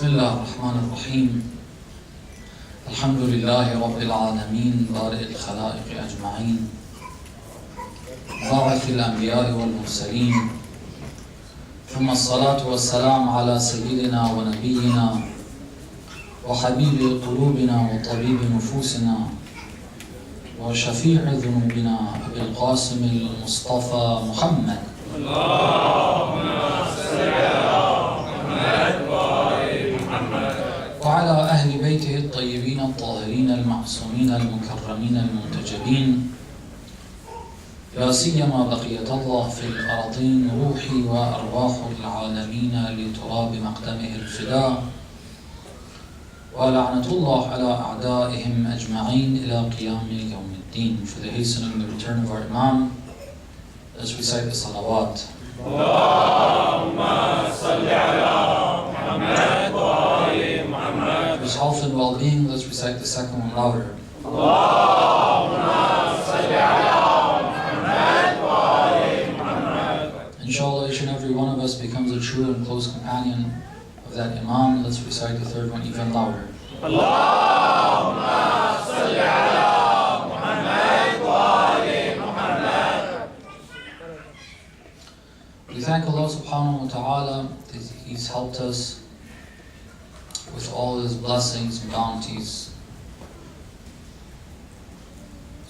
بسم الله الرحمن الرحيم الحمد لله رب العالمين بارئ الخلائق أجمعين باعث الأنبياء والمرسلين ثم الصلاة والسلام على سيدنا ونبينا وحبيب قلوبنا وطبيب نفوسنا وشفيع ذنوبنا أبي القاسم المصطفى محمد اللهم صل على محمد وآل محمد وعلى أهل بيته الطيبين الطاهرين المعصومين المكرمين المنتجبين لا سيما بقية الله في الأرضين روحي وأرواح العالمين لتراب مقدمه الفداء ولعنة الله على أعدائهم أجمعين إلى قيام يوم الدين. For the hastening the return of our Imam, let's recite the salawat. اللهم صل على محمد وآل محمد. For his health and well-being, let's recite the second one louder. اللهم صل على محمد وآل محمد. Inshallah, each and every one of us becomes a true and close companion of that Imam. Let's recite the third one even louder. اللهم صل على محمد وآل محمد. We thank Allah subhanahu wa ta'ala that He's helped us with all His blessings and bounties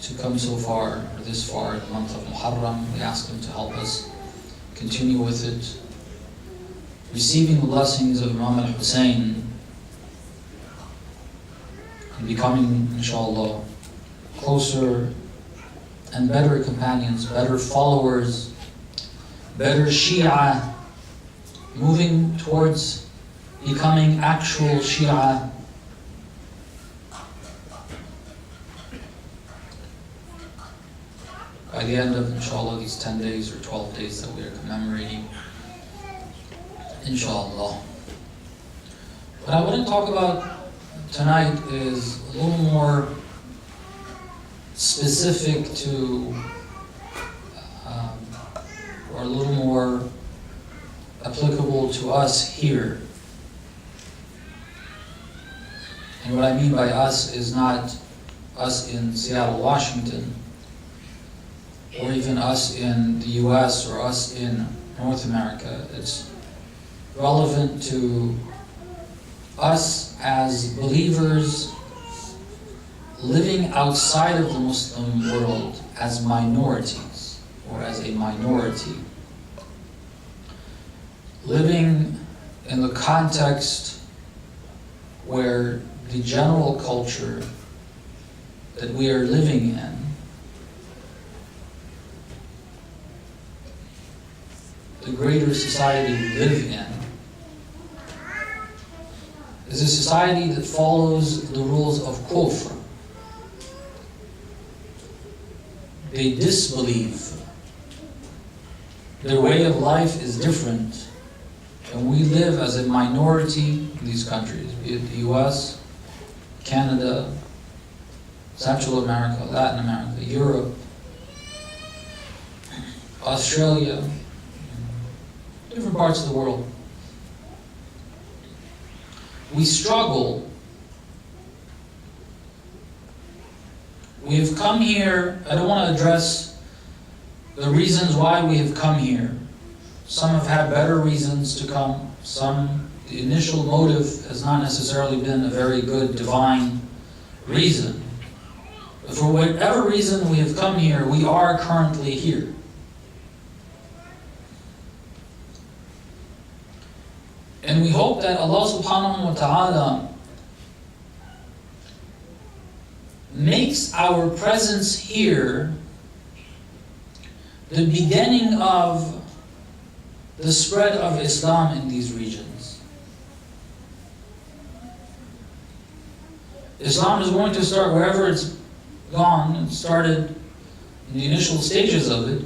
to come so far, or this far, in the month of Muharram. We ask Him to help us continue with it, receiving the blessings of Imam al-Hussein and becoming, inshallah, closer and better companions, better followers, better Shia, moving towards becoming actual Shia. By the end of, inshallah, these 10 days or 12 days that we are commemorating, inshallah. What I want to talk about tonight is a little more specific to, or a little more applicable to us here. And what I mean by us is not us in Seattle, Washington, or even us in the US or us in North America. It's relevant to us as believers living outside of the Muslim world as minorities, or as a minority. Living in the context where the general culture that we are living in the greater society we live in is a society that follows the rules of kufr. They disbelieve. Their way of life is different. And we live as a minority in these countries, be it the US, Canada, Central America, Latin America, Europe, Australia, different parts of the world. We struggle. We have come here. I don't want to address the reasons why we have come here. Some have had better reasons to come. The initial motive has not necessarily been a very good divine reason. But for whatever reason we have come here, we are currently here. And we hope that Allah subhanahu wa ta'ala makes our presence here the beginning of the spread of Islam in these regions. Islam is going to start wherever it's gone. It started in the initial stages of it,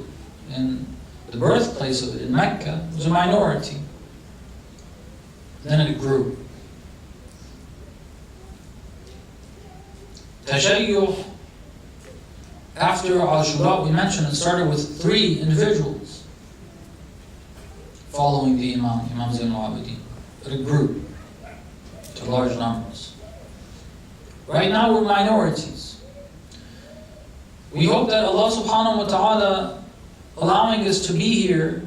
in the birthplace of it, in Mecca. It was a minority. Then it grew. Tashayyuh, after Ashura, we mentioned it started with 3 individuals following the Imam Zainab. But it grew. to large numbers. Right now we're minorities. We hope that Allah subhanahu wa ta'ala, allowing us to be here,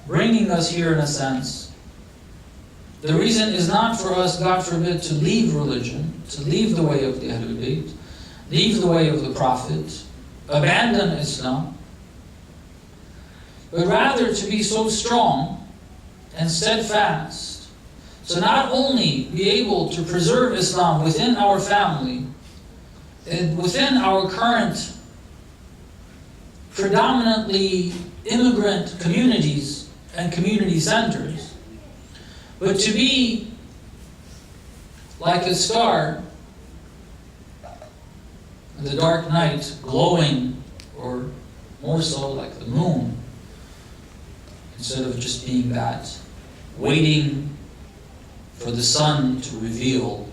bringing us here in a sense, the reason is not for us, God forbid, to leave religion, to leave the way of the Ahlul Bayt, leave the way of the Prophet, abandon Islam, but rather to be so strong and steadfast, to not only be able to preserve Islam within our family, and within our current predominantly immigrant communities and community centers, but to be like a star in the dark night, glowing, or more so like the moon, instead of just being that, waiting for the sun to reveal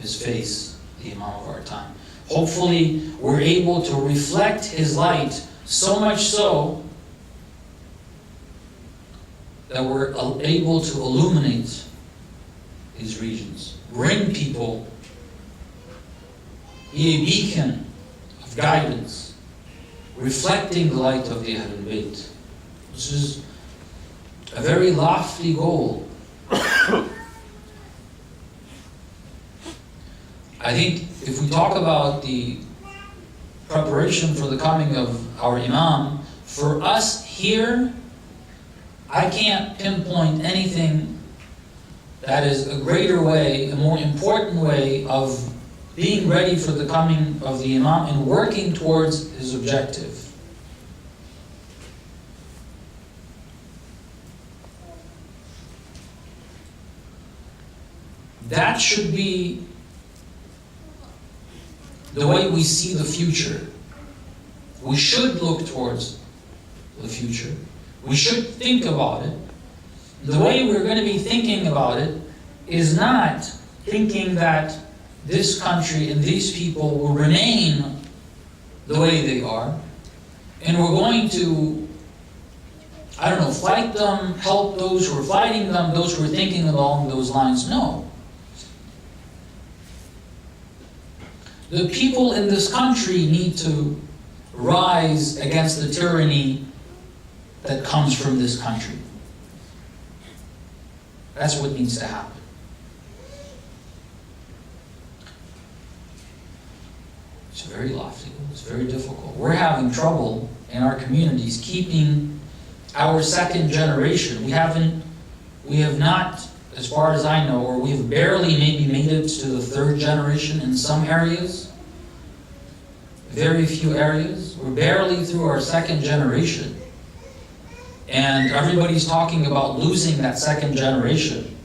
his face, the Imam of our time. Hopefully, we're able to reflect his light so much so that we're able to illuminate these regions, bring people, be a beacon of guidance, reflecting the light of the Ahlul Bayt. This is a very lofty goal. I think if we talk about the preparation for the coming of our Imam, for us here, I can't pinpoint anything that is a greater way, a more important way of being ready for the coming of the Imam and working towards his objective. That should be the way we see the future. We should look towards the future. We should think about it. The way we're going to be thinking about it is not thinking that this country and these people will remain the way they are, and we're going to, I don't know, fight them, help those who are fighting them, those who are thinking along those lines. No. The people in this country need to rise against the tyranny that comes from this country. That's what needs to happen. It's very lofty, it's very difficult. We're having trouble in our communities keeping our second generation. We have not, as far as I know, or we've barely maybe made it to the third generation in some areas. Very few areas. We're barely through our second generation. And everybody's talking about losing that second generation.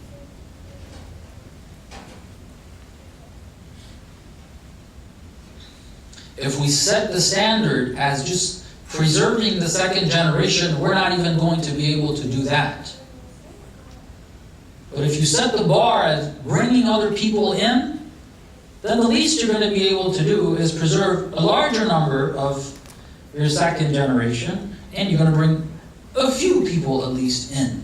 If we set the standard as just preserving the second generation, we're not even going to be able to do that. But if you set the bar as bringing other people in, then the least you're going to be able to do is preserve a larger number of your second generation, and you're going to bring a few people at least in,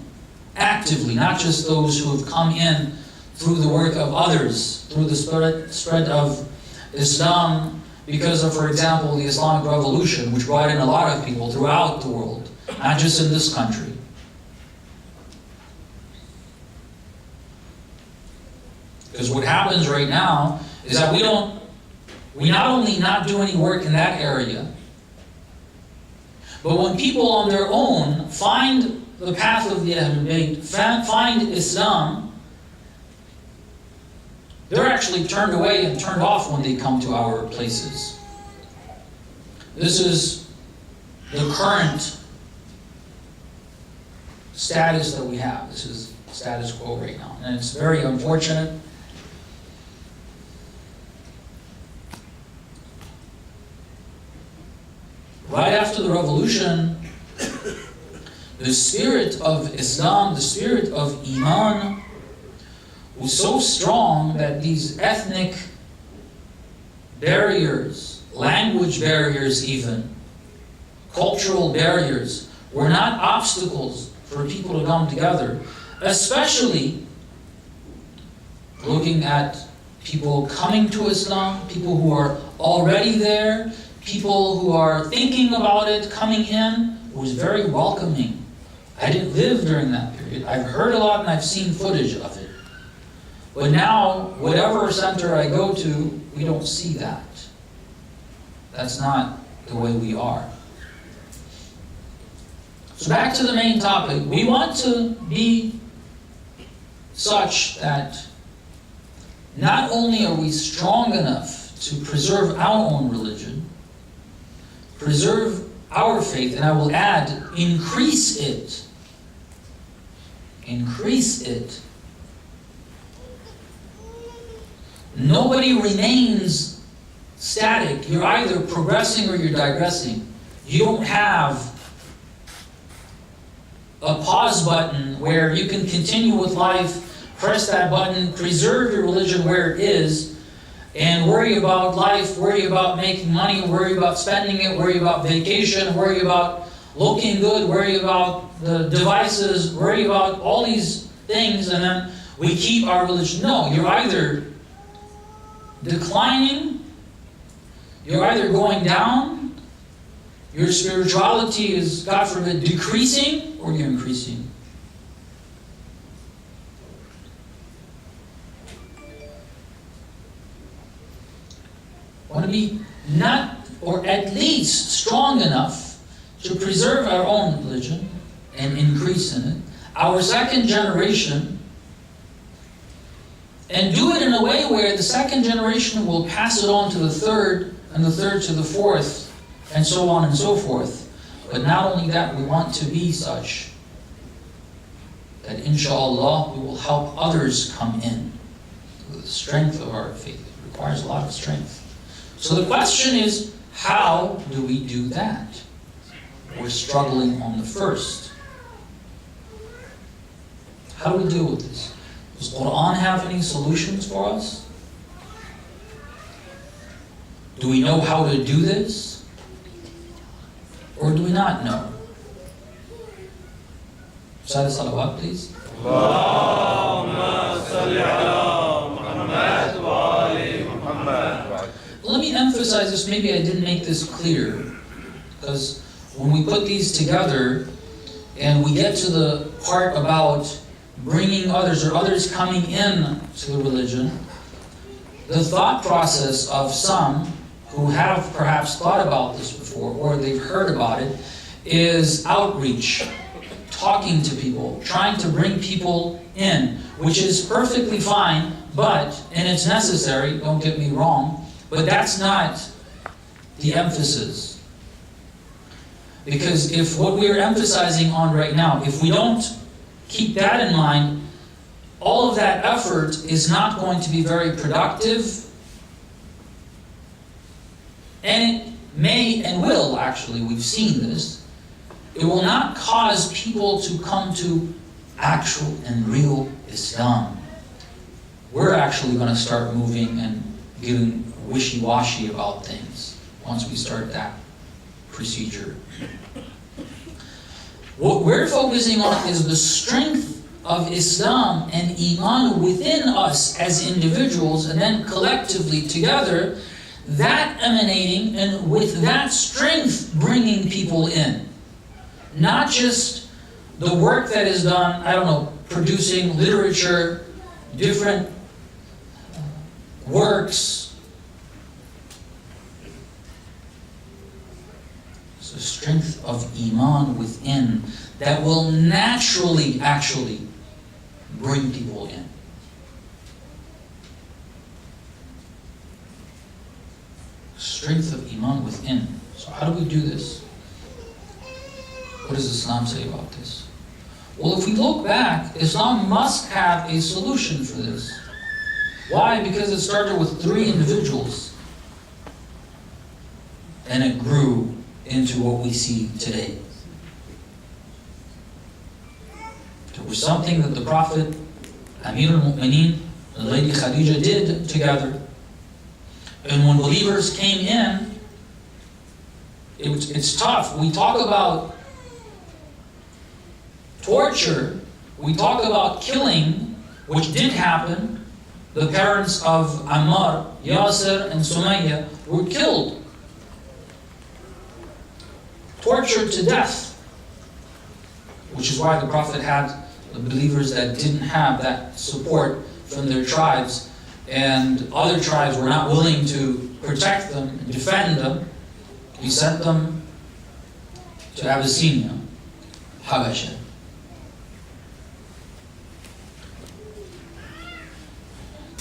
actively, not just those who have come in through the work of others, through the spread of Islam, because of, for example, the Islamic Revolution, which brought in a lot of people throughout the world, not just in this country. Because what happens right now is that we not only not do any work in that area, but when people on their own find the path of the Ahlul Bayt, find Islam, they're actually turned away and turned off when they come to our places. This is the current status that we have. This is status quo right now. And it's very unfortunate. Right after the revolution, the spirit of Islam, the spirit of Iman, was so strong that these ethnic barriers, language barriers even, cultural barriers, were not obstacles for people to come together, especially looking at people coming to Islam, people who are already there, people who are thinking about it, coming in. It was very welcoming. I didn't live during that period. I've heard a lot and I've seen footage of it. But now, whatever center I go to, we don't see that. That's not the way we are. So back to the main topic. We want to be such that not only are we strong enough to preserve our own religion, preserve our faith, and I will add, increase it. Increase it. Nobody remains static. You're either progressing or you're digressing. You don't have a pause button where you can continue with life, press that button, preserve your religion where it is, and worry about life, worry about making money, worry about spending it, worry about vacation, worry about looking good, worry about the devices, worry about all these things, and then we keep our religion. No, you're either declining, you're either going down, your spirituality is, God forbid, decreasing, or you're increasing. Want to be not, or at least strong enough to preserve our own religion and increase in it. Our second generation, and do it in a way where the second generation will pass it on to the third, and the third to the fourth, and so on and so forth. But not only that, we want to be such that inshallah we will help others come in. The strength of our faith requires a lot of strength. So the question is, how do we do that? We're struggling on the first. How do we deal with this? Does Quran have any solutions for us? Do we know how to do this? Or do we not know? Recite salawat, please. Allahumma salli ala Muhammad wa ali Muhammad. Let me emphasize this. Maybe I didn't make this clear. Because when we put these together and we get to the part about bringing others or others coming in to the religion, the thought process of some who have perhaps thought about this before or they've heard about it is outreach, talking to people, trying to bring people in, which is perfectly fine, and it's necessary, don't get me wrong, but that's not the emphasis. Because if what we're emphasizing on right now, if we don't keep that in mind, all of that effort is not going to be very productive, and it may and will, actually, we've seen this, it will not cause people to come to actual and real Islam. We're actually going to start moving and getting wishy-washy about things once we start that procedure. What we're focusing on is the strength of Islam and Iman within us as individuals, and then collectively together, that emanating and with that strength bringing people in. Not just the work that is done, I don't know, producing literature, different works. It's the strength of Iman within that will naturally, actually, bring people in. Strength of Iman within. So how do we do this? What does Islam say about this? Well, if we look back, Islam must have a solution for this. Why? Because it started with 3 individuals and it grew into what we see today. It was something that the Prophet, Amir al-Mu'mineen, the Lady Khadija did together. And when believers came in, it's tough. We talk about torture, we talk about killing, which did happen, the parents of Ammar, Yasir, and Sumayya were killed, tortured to death, which is why the Prophet had the believers that didn't have that support from their tribes, and other tribes were not willing to protect them and defend them. He sent them to Abyssinia, Habasha.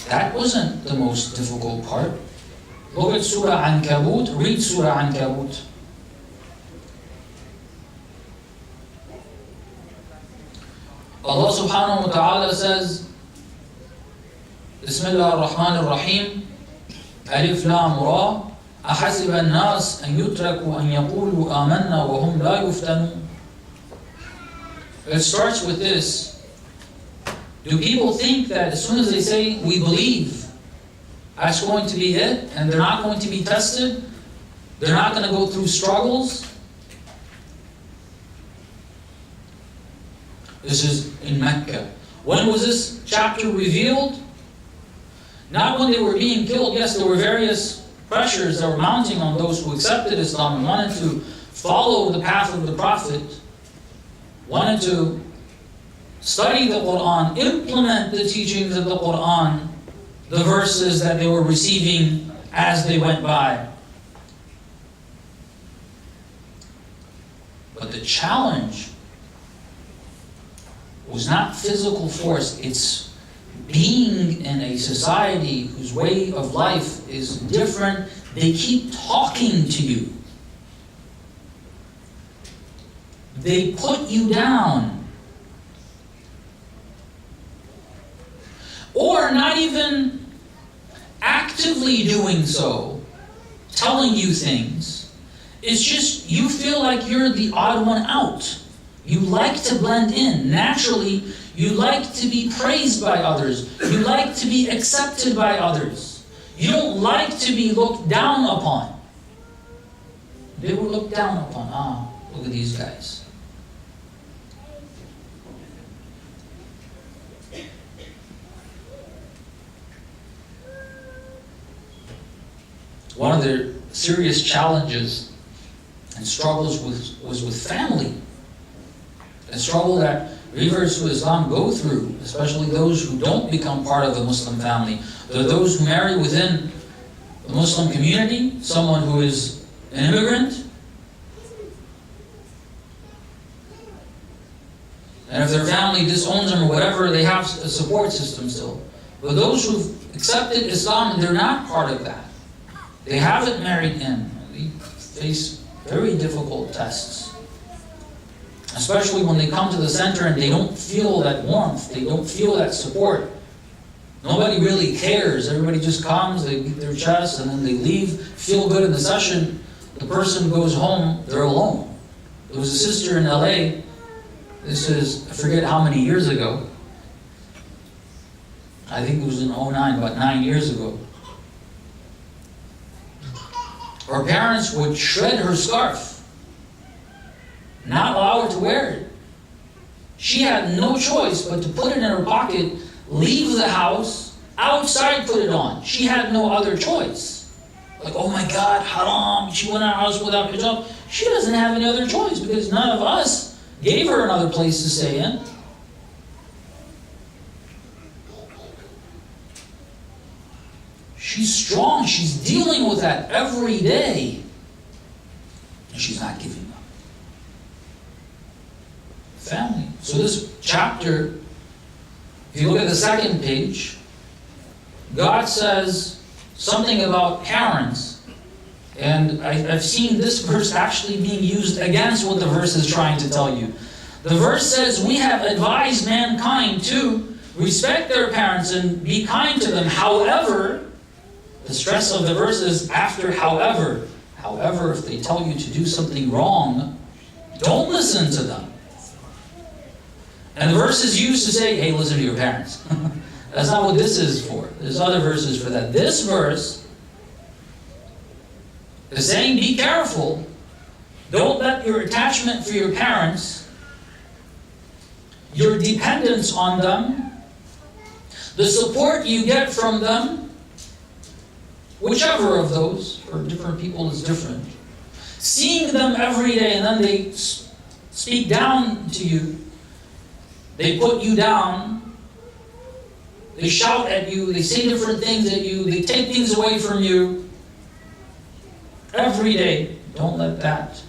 That wasn't the most difficult part. Look at Surah Ankabut, read Surah Ankabut. Allah subhanahu wa ta'ala says, Bismillah ar-Rahman ar-Rahim, Alif Lam Ra, أحسب الناس أن يتركوا أن يقولوا آمنا وهم لا يفتنون. It starts with this. Do people think that as soon as they say, we believe, that's going to be it, and they're not going to be tested? They're not going to go through struggles? This is in Mecca. When was this chapter revealed? Not when they were being killed. Yes, there were various pressures that were mounting on those who accepted Islam and wanted to follow the path of the Prophet, wanted to study the Quran, implement the teachings of the Quran, the verses that they were receiving as they went by. But the challenge was not physical force, it's being in a society whose way of life is different. They keep talking to you. They put you down. Or not even actively doing so, telling you things. It's just you feel like you're the odd one out. You like to blend in. Naturally, you like to be praised by others. You like to be accepted by others. You don't like to be looked down upon. They were looked down upon. Ah, look at these guys. One of their serious challenges and struggles was with family. A struggle that reverts to Islam go through, especially those who don't become part of the Muslim family. There are those who marry within the Muslim community, someone who is an immigrant. And if their family disowns them or whatever, they have a support system still. But those who've accepted Islam, they're not part of that. They haven't married in. They face very difficult tests. Especially when they come to the center and they don't feel that warmth, they don't feel that support. Nobody really cares. Everybody just comes, they beat their chest, and then they leave, feel good in the session. The person goes home, they're alone. There was a sister in LA, this is, I forget how many years ago. I think it was in 2009, about 9 years ago. Her parents would shred her scarf, not allow her to wear it. She had no choice but to put it in her pocket, leave the house, outside put it on. She had no other choice. Like, oh my God, haram, she went out of the house without hijab. She doesn't have any other choice because none of us gave her another place to stay in. She's strong, she's dealing with that every day. And she's not giving up. Family. So this chapter, if you look at the second page, God says something about parents. And I've seen this verse actually being used against what the verse is trying to tell you. The verse says, we have advised mankind to respect their parents and be kind to them. However, the stress of the verse is after however. However, if they tell you to do something wrong, don't listen to them. And the verse is used to say, hey, listen to your parents. That's not what this is for. There's other verses for that. This verse is saying, be careful. Don't let your attachment for your parents, your dependence on them, The support you get from them, whichever of those, for different people is different. Seeing them every day and then they speak down to you, they put you down, they shout at you, they say different things at you, they take things away from you. Every day, don't let that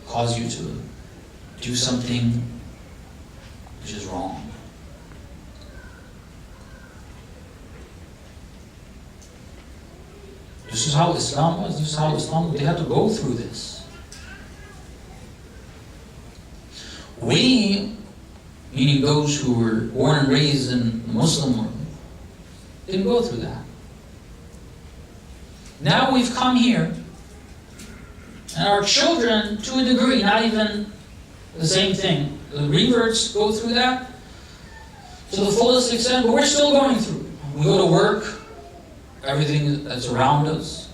cause you to do something which is wrong. This is how Islam was. This is how Islam, they had to go through this. We, meaning those who were born and raised in the Muslim world, didn't go through that. Now we've come here, and our children, to a degree, not even the same thing. The reverts go through that to the fullest extent, but we're still going through it. We go to work, everything that's around us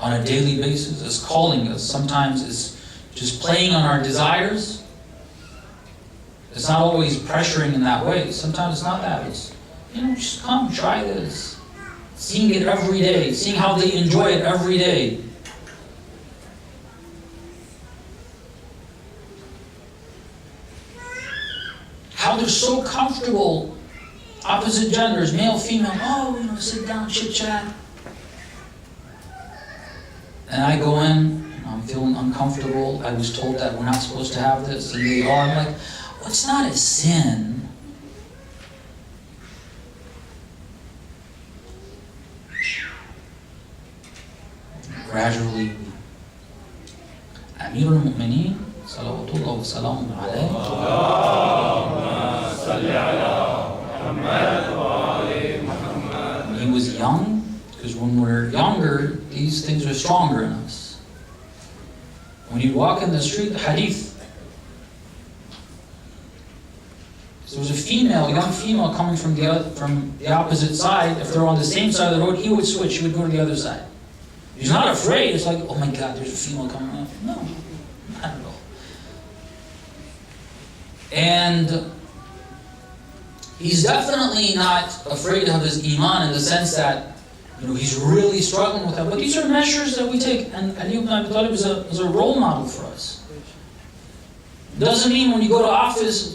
on a daily basis is calling us. Sometimes it's just playing on our desires. It's not always pressuring in that way. Sometimes it's not that. It's, just come, try this. Seeing it every day, seeing how they enjoy it every day. How they're so comfortable, opposite genders, male, female, sit down, chit chat. And I go in, I'm feeling uncomfortable. I was told that we're not supposed to have this, and they are. I'm like, well, it's not a sin. Gradually, Amir al-Mu'mineen, salawatullah wa salamu alayhi. He was young, because when we're younger, these things are stronger in us. When you walk in the street, the hadith, so there was a young female coming from the opposite side. If they're on the same side of the road, he would switch, he would go to the other side. He's not afraid. It's like, oh my God, there's a female coming up. No, not at all. And he's definitely not afraid of his iman in the sense that he's really struggling with that. But these are measures that we take, and Ali ibn Abi Talib is a role model for us. Doesn't mean when you go to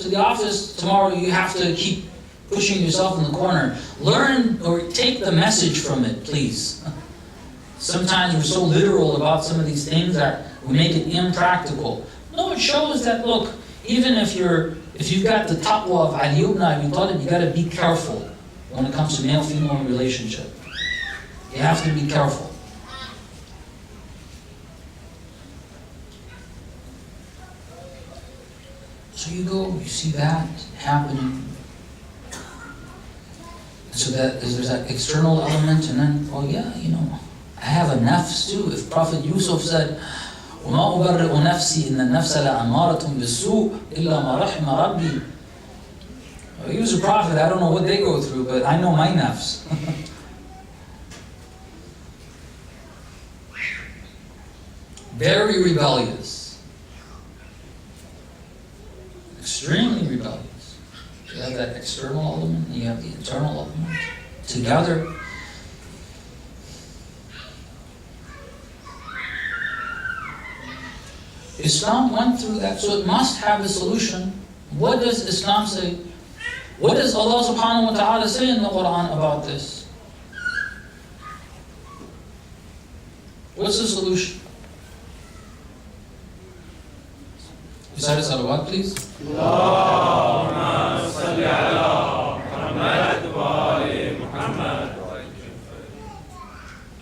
the office tomorrow you have to keep pushing yourself in the corner. Learn or take the message from it, please. Sometimes we're so literal about some of these things that we make it impractical. No, it shows that, look, even if you've got the taqwa of Ali ibn Abi Talib, you got to be careful when it comes to male-female relationship. You have to be careful. So you go, you see that happening. So there's that external element, and then, I have a nafs too. If Prophet Yusuf said, وَمَا أُبَرِّئُ نَفْسِي إِنَّ النَّفْسَ لَأَمَارَةٌ بِالسُّوءِ إِلَّا مَا رَحِمَ رَبِّي. He was a prophet, I don't know what they go through, but I know my nafs. Very rebellious. Extremely rebellious. You have that external element, and you have the internal element. Together, Islam went through that, so it must have a solution. What does Islam say? What does Allah subhanahu wa ta'ala say in the Quran about this? What's the solution? Recite a salawat, please. Allahumma salli ala Muhammad wa ali Muhammad.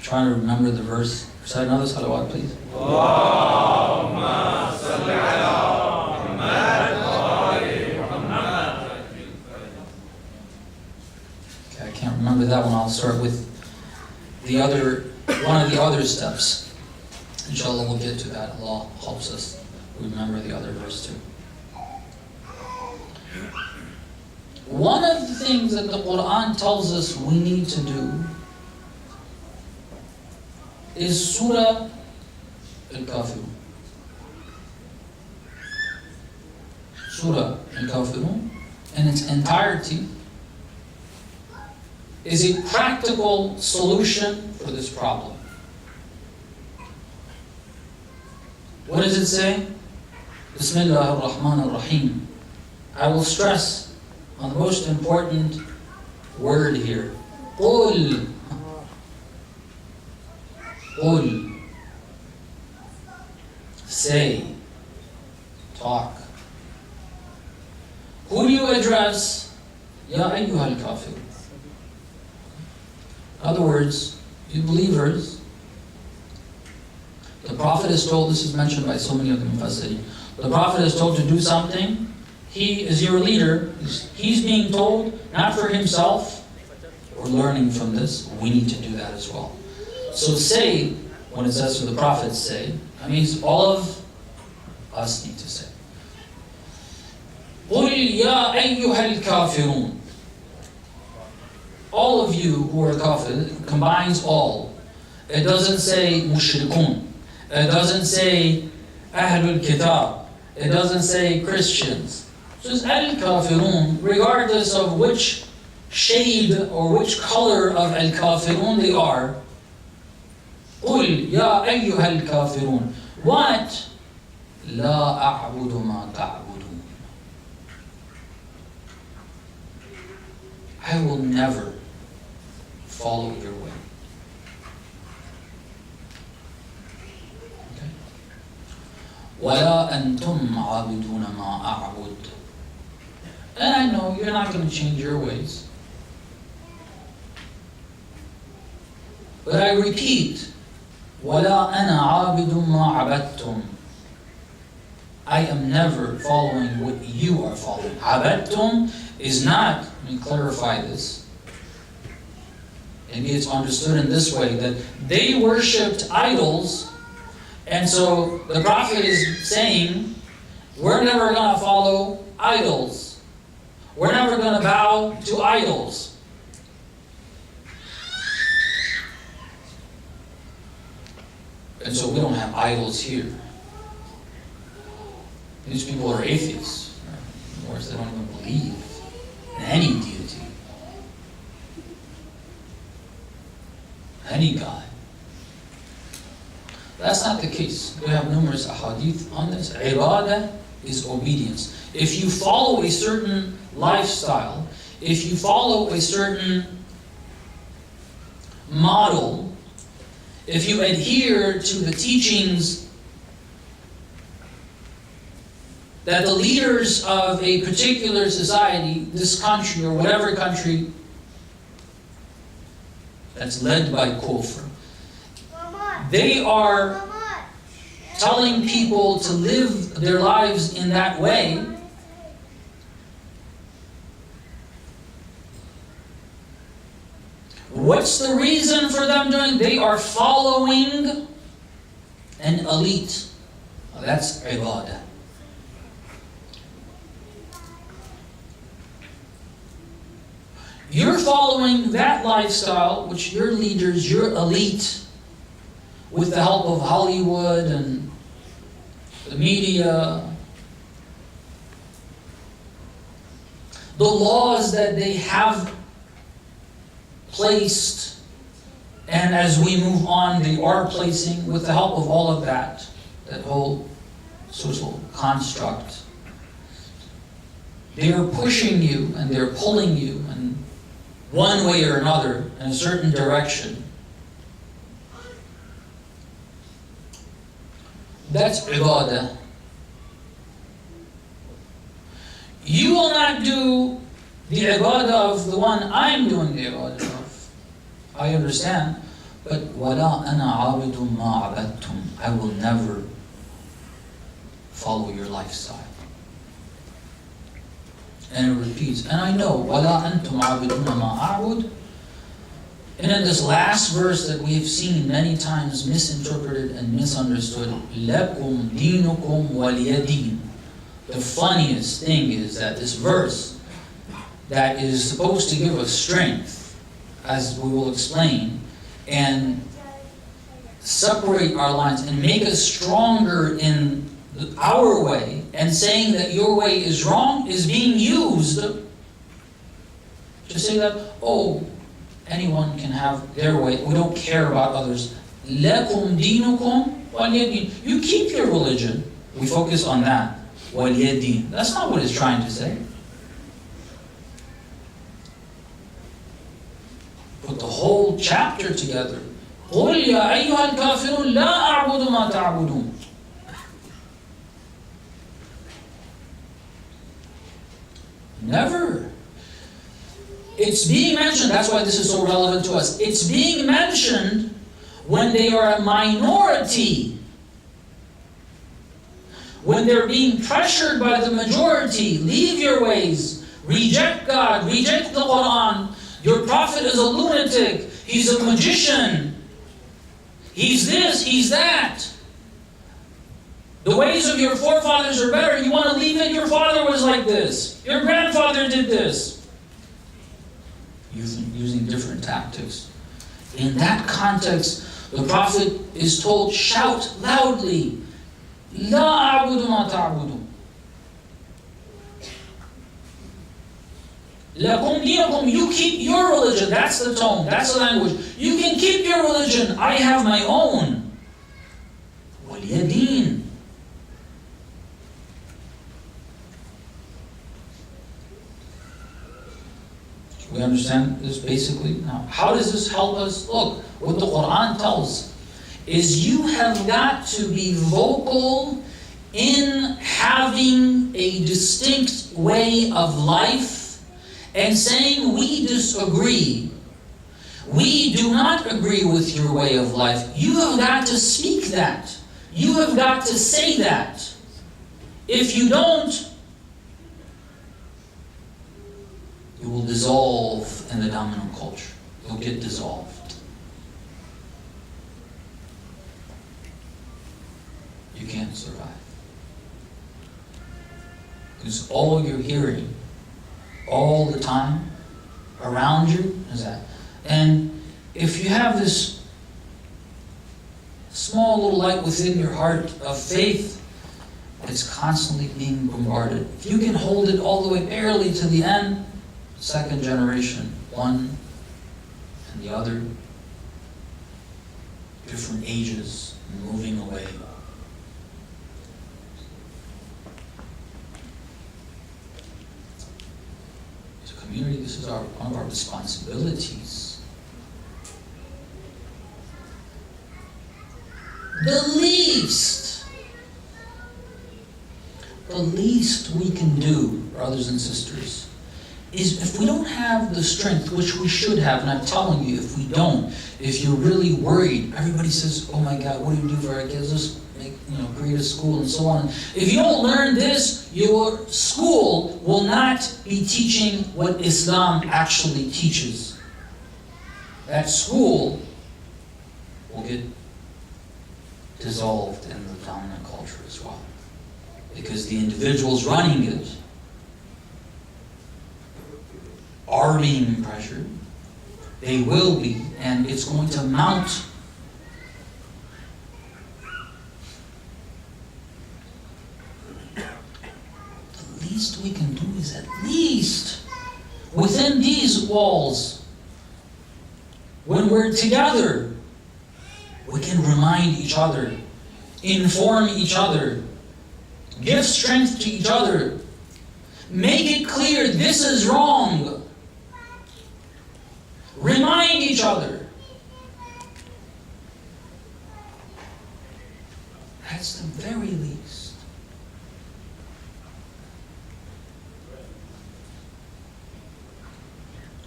Trying to remember the verse. Recite another salawat, please. Allahumma salli ala Muhammad wa ali Muhammad. Okay, I can't remember that one. I'll start with one of the other steps. Inshallah, we'll get to that. Allah helps us remember the other verse too. One of the things that the Quran tells us we need to do is Surah Al-Kafirun. Surah Al-Kafirun. in its entirety is a practical solution for this problem. What does it say? Bismillah ar-Rahman ar-Rahim. I will stress on the most important word here. Qul. Qul. Say. Talk. Who do you address? Ya ayyuhal kafir. In other words, you believers, the Prophet is told, this is mentioned by so many of the Mufassirin, the Prophet is told to do something, he is your leader, he's being told, not for himself, we're learning from this, we need to do that as well. So say, when it says to the Prophet say, that means all of us need to say. قُلْ يَا أَيُّهَا الْكَافِرُونَ. All of you who are kafir, combines all. It doesn't say mushrikun. It doesn't say ahlul kitab. It doesn't say Christians. It says al-kafirun, regardless of which shade or which color of al-kafirun they are. قُلْ يَا أَيُّهَا الْكَافِرُونَ. What? لَا أَعْبُدُ مَا تَعْبُدُونَ. I will never follow your way. Okay? وَلَا أَنْتُمْ عَابِدُونَ مَا أَعْبُدُ. And I know you're not going to change your ways. But I repeat, وَلَا أَنَا عَابِدٌ مَا عَبَدْتُمْ. I am never following what you are following. عَبَدْتُمْ is not, let me clarify this. Maybe it's understood in this way, that they worshipped idols, and so the Prophet is saying, we're never going to follow idols. We're never going to bow to idols. And so we don't have idols here. These people are atheists. In other words, they don't even believe in any deity, any God. That's not the case. We have numerous ahadith on this. Ibadah is obedience. If you follow a certain lifestyle, if you follow a certain model, if you adhere to the teachings that the leaders of a particular society, this country or whatever country that's led by kufr, they are telling people to live their lives in that way, what's the reason for them doing it? They are following an elite. That's ibadah. You're following that lifestyle, which your leaders, your elite, with the help of Hollywood and the media, the laws that they have placed, and as we move on, they are placing, with the help of all of that whole social construct, they are pushing you and they're pulling you in one way or another in a certain direction. That's ibadah. You will not do the ibadah of the one I'm doing the ibadah of. I understand. But وَلَا أَنَا عَابِدٌ مَا عَبَدْتُمْ. I will never follow your lifestyle. And it repeats. And I know, وَلَا أَنْتُمْ عَابِدُونَ مَا أَعْبُدُ. And in this last verse that we've seen many times misinterpreted and misunderstood, لَكُمْ دِينُكُمْ وَلِيَ دِينُ. The funniest thing is that this verse that is supposed to give us strength, as we will explain, and separate our lines and make us stronger in our way, and saying that your way is wrong, is being used to say that, oh, anyone can have their way. We don't care about others. لَكُمْ دِينُكُمْ وَلِيَ دِينُ. You keep your religion. We focus on that. وَلِيَ دِينُ. That's not what it's trying to say. Put the whole chapter together. قُلْ يَا أَيُّهَا الْكَافِرُونَ لَا أَعْبُدُ مَا تَعْبُدُونَ. Never. It's being mentioned, that's why this is so relevant to us. It's being mentioned when they are a minority. When they're being pressured by the majority, leave your ways, reject God, reject the Quran. Your prophet is a lunatic, he's a magician, he's this, he's that. The ways of your forefathers are better. You want to leave it? Your father was like this. Your grandfather did this. Using different tactics. In that context, the Prophet is told, shout loudly, لا أعبد ما تعبدون. لَكُمْ دِينُكُمْ. You keep your religion. That's the tone. That's the language. You can keep your religion. I have my own. وَلِيَ دِينُ. We understand this basically now. How does this help us? Look, what the Quran tells is you have got to be vocal in having a distinct way of life and saying we disagree. We do not agree with your way of life. You have got to speak that. You have got to say that. If you don't, you will dissolve in the dominant culture. You'll get dissolved. You can't survive. Because all you're hearing all the time around you is that. And if you have this small little light within your heart of faith, it's constantly being bombarded. If you can hold it all the way barely to the end, second generation, one and the other, different ages, moving away. As a community, this is one of our responsibilities. The least we can do, brothers and sisters, is if we don't have the strength, which we should have, and I'm telling you, if we don't, if you're really worried, everybody says, oh my God, what do you do for our kids? Just make, create a school and so on. If you don't learn this, your school will not be teaching what Islam actually teaches. That school will get dissolved in the dominant culture as well. Because the individuals running it are being pressured. They will be, and it's going to mount. The least we can do is at least within these walls, when we're together, we can remind each other, inform each other, give strength to each other, make it clear this is wrong. Remind each other. That's the very least.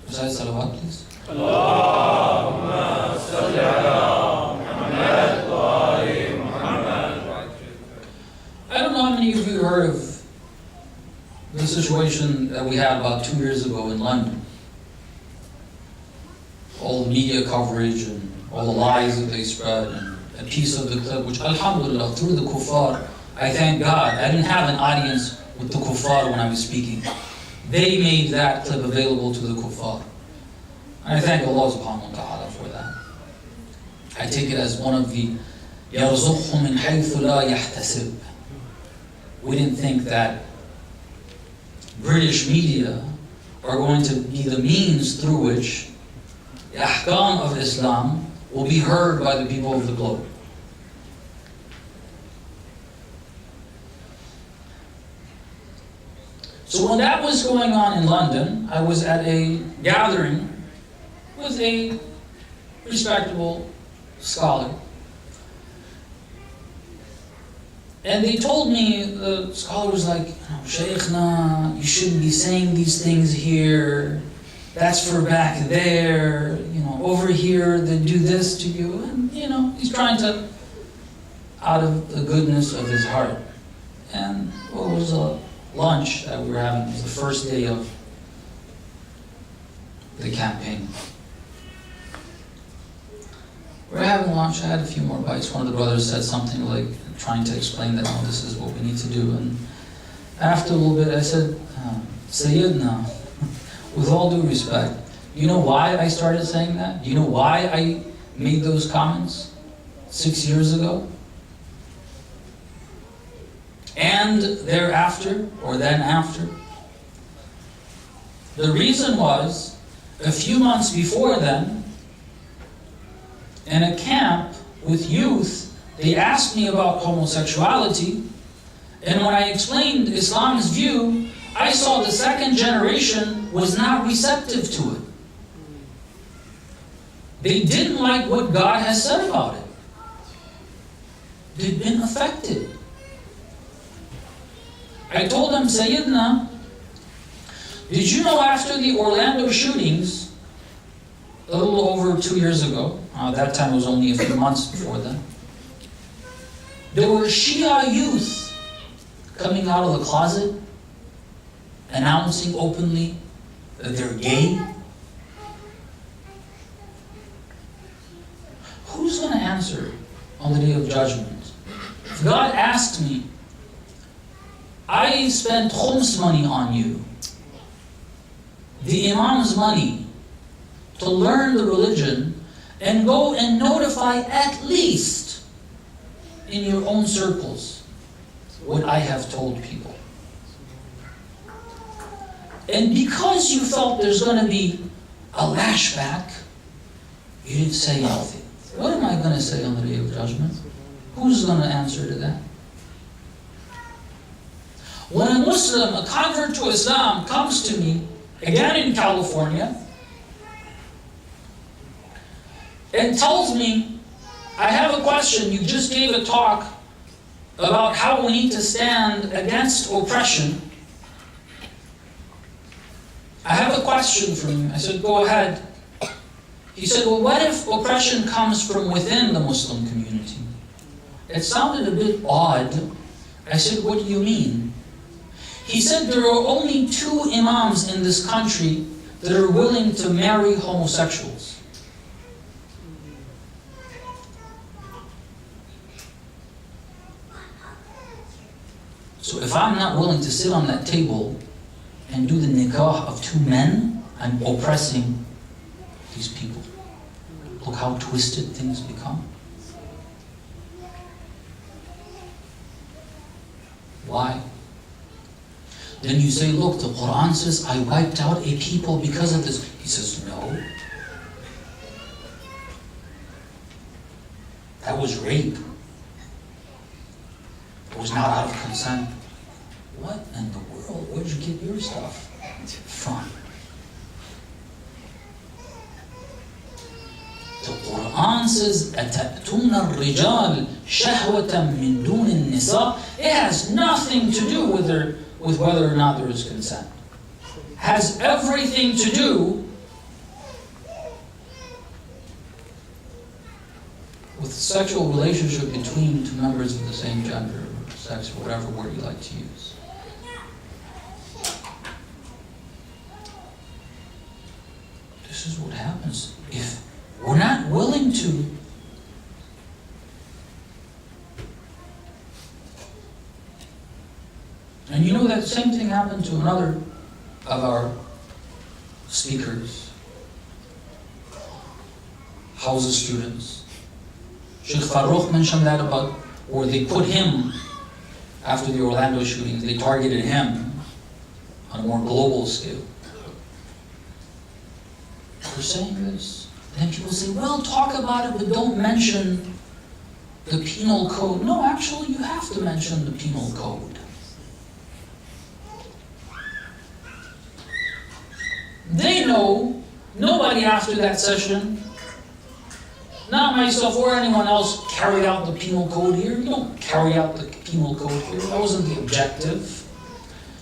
Recite salawat, please. Allahumma salli ala Muhammad wa ali Muhammad. I don't know how many of you heard of the situation that we had about 2 years ago in London. All the media coverage and all the lies that they spread, and a piece of the clip, which alhamdulillah, through the kuffar, I thank God, I didn't have an audience with the kuffar when I was speaking. They made that clip available to the kuffar. And I thank Allah subhanahu wa ta'ala for that. I take it as one of the يَرْزُقْهُ مِنْ حَيْثُ لَا يَحْتَسِبْ. We didn't think that British media are going to be the means through which the ahkam of Islam will be heard by the people of the globe. So when that was going on in London, I was at a gathering with a respectable scholar. And they told me, the scholar was like, Shaykhna, you shouldn't be saying these things here. That's for back there. Over here they do this to you. And, he's trying to, out of the goodness of his heart. And it was a lunch that we were having. It was the first day of the campaign. We were having lunch. I had a few more bites. One of the brothers said something like, trying to explain that, no, this is what we need to do. And after a little bit, I said, Sayyidina, with all due respect, you know why I started saying that? Do you know why I made those comments 6 years ago? And thereafter, or then after? The reason was, a few months before then, in a camp with youth, they asked me about homosexuality, and when I explained Islam's view, I saw the second generation was not receptive to it. They didn't like what God has said about it. They'd been affected. I told them, Sayyidina, did you know after the Orlando shootings, a little over 2 years ago, that time was only a few months before then, there were Shia youth coming out of the closet, announcing openly that they're gay? Who's going to answer on the Day of Judgment? If God asked me, I spent khums money on you, the Imam's money, to learn the religion, and go and notify at least in your own circles what I have told people. And because you felt there's going to be a lashback, you didn't say anything. What am I going to say on the Day of Judgment? Who's going to answer to that? When a Muslim, a convert to Islam, comes to me, again in California, and tells me, I have a question, you just gave a talk about how we need to stand against oppression. I have a question for you. I said, go ahead. He said, well, what if oppression comes from within the Muslim community? It sounded a bit odd. I said, what do you mean? He said, there are only 2 imams in this country that are willing to marry homosexuals. So if I'm not willing to sit on that table and do the nikah of 2 men, I'm oppressing these people. Look how twisted things become. Why? Then you say, look, the Quran says, I wiped out a people because of this. He says, no. That was rape. It was not out of consent. What in the world? Where'd you get your stuff from? The Quran says, أَتَأْتُونَ الرِّجَالِ شَهْوَةً مِّن دُونِ النِّسَاءِ. It has nothing to do with whether or not there is consent. Has everything to do with sexual relationship between 2 members of the same gender, or sex, or whatever word you like to use. This is what happens if we're not willing to And you know that same thing happened to another of our speakers, Hausa students. Sheikh Farouk mentioned that about, or they put him, after the Orlando shootings, they targeted him on a more global scale. for saying this. Then people say, well, talk about it, but don't mention the penal code. No, actually, you have to mention the penal code. They know, nobody after that session, not myself or anyone else, carried out the penal code here. You don't carry out the penal code here. That wasn't the objective.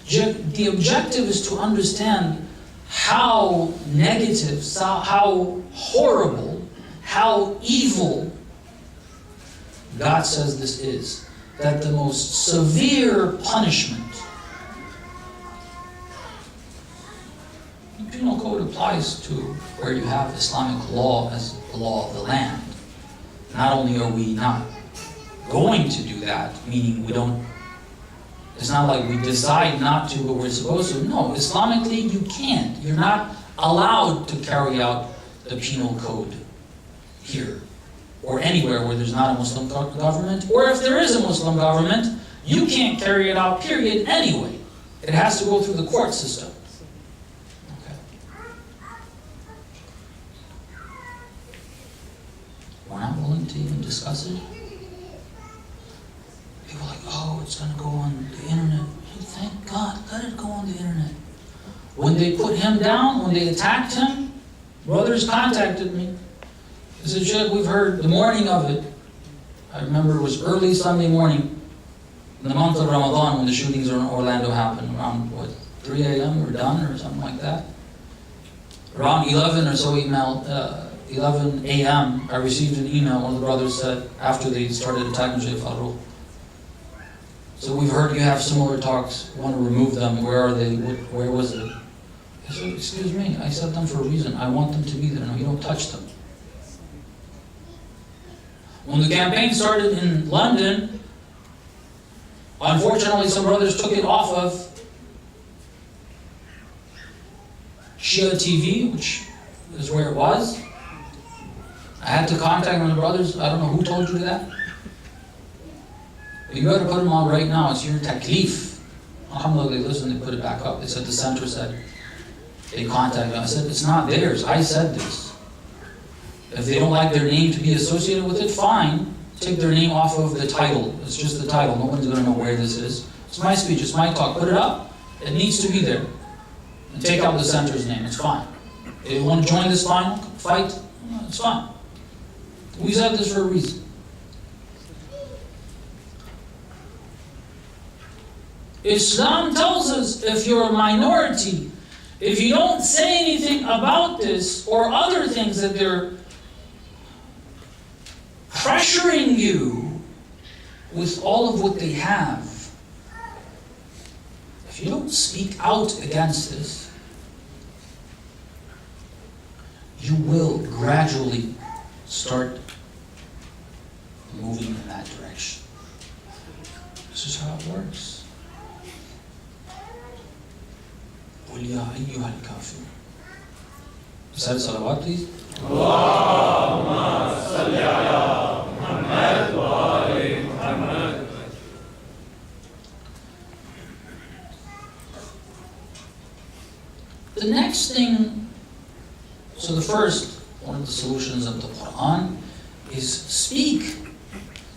The objective is to understand how negative, how horrible, how evil God says this is. That the most severe punishment, the penal code applies to where you have Islamic law as the law of the land. Not only are we not going to do that, meaning we don't, it's not like we decide not to, but we're supposed to. No, Islamically you can't. You're not allowed to carry out the penal code here or anywhere where there's not a Muslim government. Or if there is a Muslim government, you can't carry it out, period, anyway. It has to go through the court system. Okay. We're not willing to even discuss it. People are like, oh, it's going to go on the internet. Thank God, let it go on the internet. When they put him down, when they attacked him, brothers contacted me. They said, Sheikh, we've heard the morning of it. I remember it was early Sunday morning in the month of Ramadan when the shootings in Orlando happened. Around, 3 a.m. we're done or something like that. Around 11 or so 11 a.m. I received an email. One of the brothers said, after they started attacking Sheikh Farouk, so we've heard you have similar talks. You want to remove them. Where are they? Where was it? I said, excuse me. I said them for a reason. I want them to be there. No, you don't touch them. When the campaign started in London, unfortunately some brothers took it off of Shia TV, which is where it was. I had to contact one of the brothers. I don't know who told you that. But you got to put them on right now. It's your taklif. Alhamdulillah, they listened, they put it back up. They said, the center said, they contacted me. I said, it's not theirs. I said this. If they don't like their name to be associated with it, fine. Take their name off of the title. It's just the title. No one's going to know where this is. It's my speech. It's my talk. Put it up. It needs to be there. And take out the center's name. It's fine. If you want to join this fight, it's fine. We said this for a reason. Islam tells us if you're a minority, if you don't say anything about this or other things that they're pressuring you with all of what they have, if you don't speak out against this, you will gradually start moving in that direction. This is how it works. قُلْ يَا أَيُّهَا الْكَافِرُونَ. Recite salawat, please. Allahumma salli ala Muhammad wa ali Muhammad. The next thing, so the first, one of the solutions of the Quran is speak.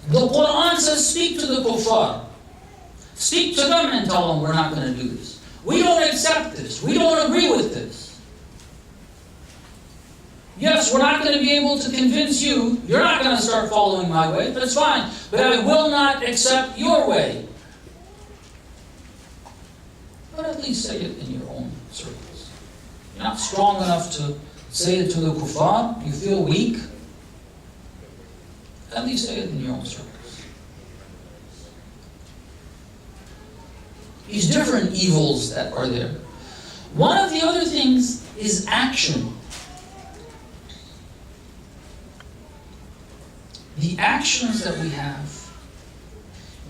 The Quran says speak to the kuffar. Speak to them and tell them we're not going to do this. We don't accept this. We don't agree with this. Yes, we're not going to be able to convince you. You're not going to start following my way. That's fine. But I will not accept your way. But at least say it in your own circles. You're not strong enough to say it to the kuffar. You feel weak. At least say it in your own circles. These different evils that are there. One of the other things is action. The actions that we have.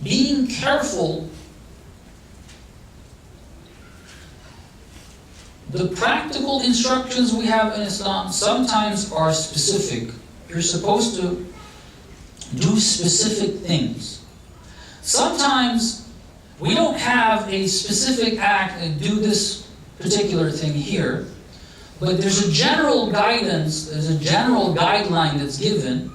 Being careful. The practical instructions we have in Islam sometimes are specific. You're supposed to do specific things. Sometimes we don't have a specific act and do this particular thing here, But there's a general guidance, there's a general guideline that's given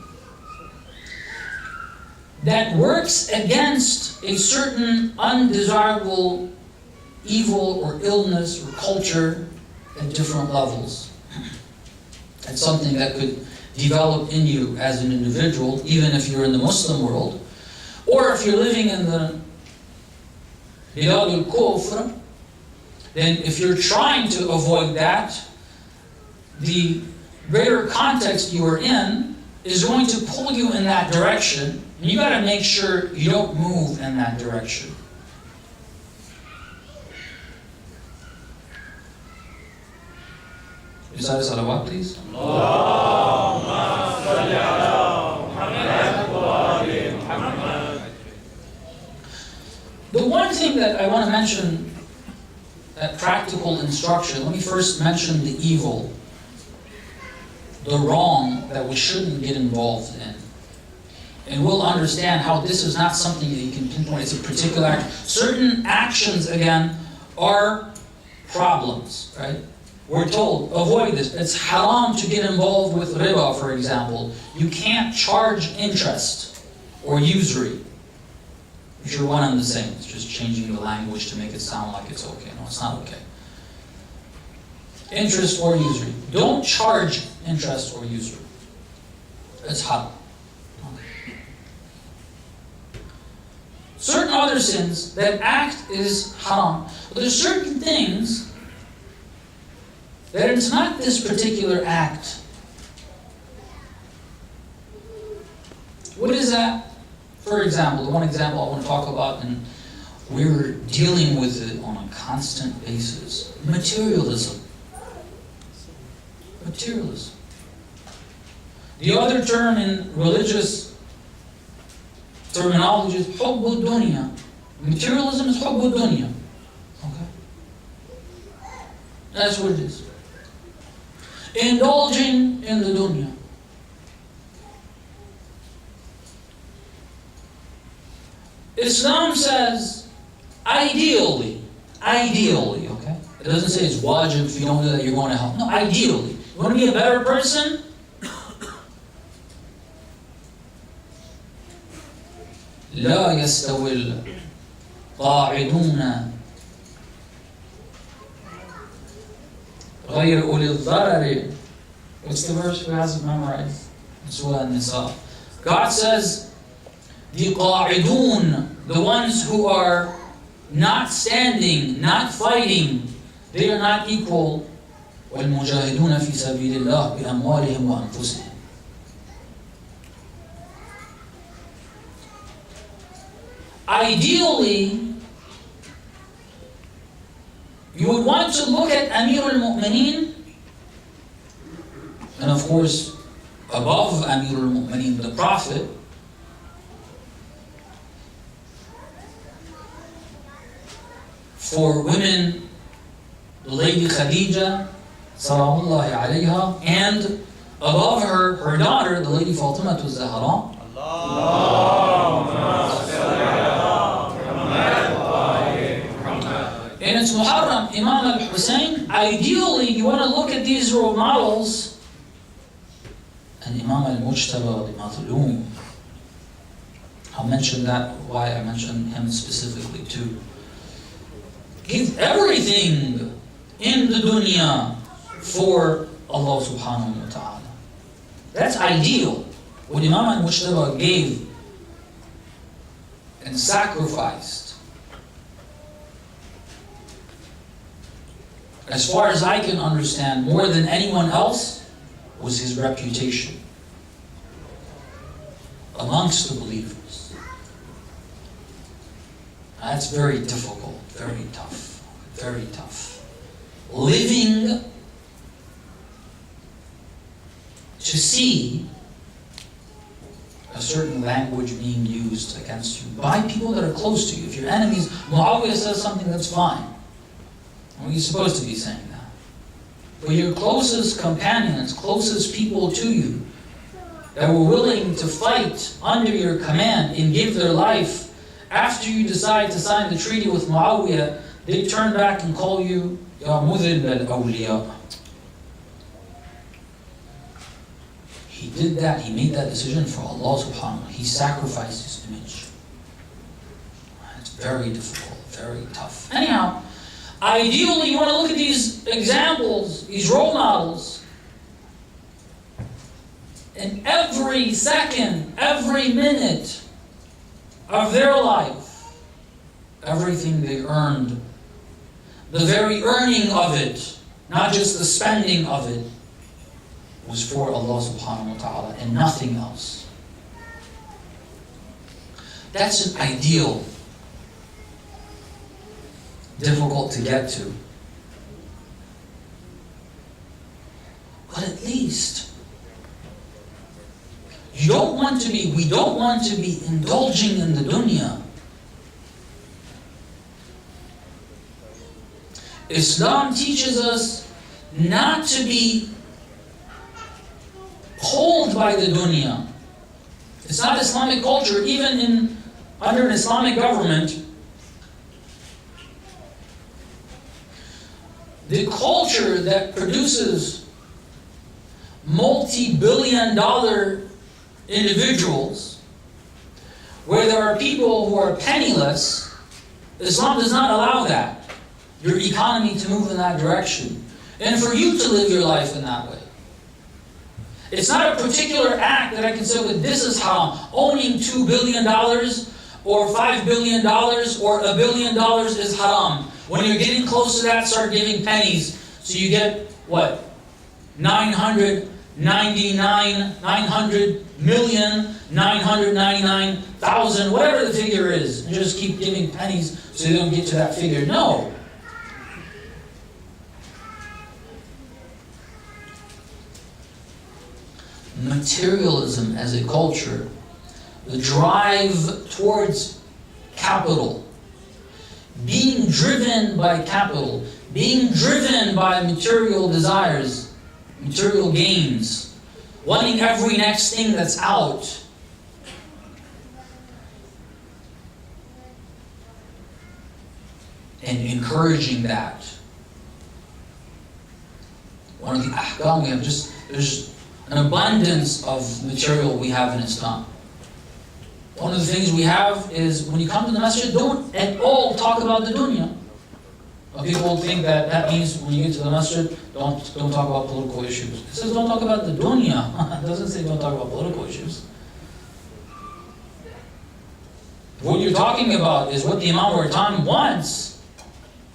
that works against a certain undesirable evil or illness or culture at different levels. That's something that could develop in you as an individual, even if you're in the Muslim world, or if you're living in the Bilad al-Kufr, then if you're trying to avoid that, the greater context you are in is going to pull you in that direction, and you got to make sure you don't move in that direction. Recite salawat, please. The one thing that I want to mention, that practical instruction, let me first mention the evil, the wrong that we shouldn't get involved in. And we'll understand how this is not something that you can pinpoint. It's a particular act. Certain actions, again, are problems, right? We're told, avoid this. It's haram to get involved with riba, for example. You can't charge interest or usury. Which are one and the same. It's just changing the language to make it sound like it's okay. No, it's not okay. Interest or usury. Don't charge interest or usury. It's haram. Certain other sins, that act is haram. But there's certain things that it's not this particular act. What is that? For example, the one example I want to talk about, and we're dealing with it on a constant basis. Materialism. Materialism. The other term in religious terminology is hubbu dunya. Materialism is hubbu dunya. Okay? That's what it is. Indulging in the dunya. Islam says, ideally, okay? It doesn't say it's wajib, if you don't do that, you're going to hell. No, ideally. You want to be a better person? لا يستوي القاعدون غير أولي الضرر. What's the verse? Who has it memorized? Surah An-Nisa. God says, the qa'idun, the ones who are not standing, not fighting, they are not equal. وَالْمُجَاهِدُونَ فِي سَبِيلِ اللَّهِ بِأَمْوَالِهِمْ وَأَنفُسِهِمْ. Ideally, you would want to look at Amir al-Mu'mineen, and of course, above Amir al-Mu'mineen, the Prophet, for women, the Lady Khadija, salamullahi alayha, and above her, her daughter, the Lady Fatima al-Zahra. And it's Muharram, Imam al-Hussein. Ideally, you want to look at these role models. And Imam al-Mujtaba, the Mazlum. I'll mention that, why I mentioned him specifically too. Give everything in the dunya for Allah subhanahu wa ta'ala. That's ideal. What Imam al-Mujtaba gave and sacrificed, as far as I can understand, more than anyone else, was his reputation amongst the believers. That's very difficult, very tough, very tough. Living to see a certain language being used against you by people that are close to you. If your enemies, Muawiyah says something, that's fine. Well, you're supposed to be saying that. But your closest companions, closest people to you, that were willing to fight under your command and give their life, after you decide to sign the treaty with Muawiyah, they turn back and call you Ya Mudhil al-Awliya. did that, he made that decision for Allah subhanahu wa ta'ala. He sacrificed his image. It's very difficult, very tough. Anyhow, ideally you want to look at these examples, these role models. In every second, every minute of their life, everything they earned, the very earning of it, not just the spending of it, was for Allah subhanahu wa ta'ala and nothing else. That's an ideal. Difficult to get to. But at least we don't want to be indulging in the dunya. Islam teaches us not to be pulled by the dunya. It's not Islamic culture. Even under an Islamic government, the culture that produces multi-billion-dollar individuals, where there are people who are penniless, Islam does not allow that. Your economy to move in that direction. And for you to live your life in that way. It's not a particular act that I can say, well, this is haram. Owning $2 billion or $5 billion or $1 billion is haram. When you're getting close to that, start giving pennies. So you get, what? 999,999,000, whatever the figure is. And just keep giving pennies so you don't get to that figure. No. Materialism as a culture, the drive towards capital, being driven by capital, being driven by material desires, material gains, wanting every next thing that's out. And encouraging that. One of the ahkam we have, there's an abundance of material we have in Islam. One of the things we have is when you come to the masjid, don't at all talk about the dunya. People think that means when you get to the masjid, don't talk about political issues. It says don't talk about the dunya. It doesn't say don't talk about political issues. What you're talking about is what the Imam of our time wants.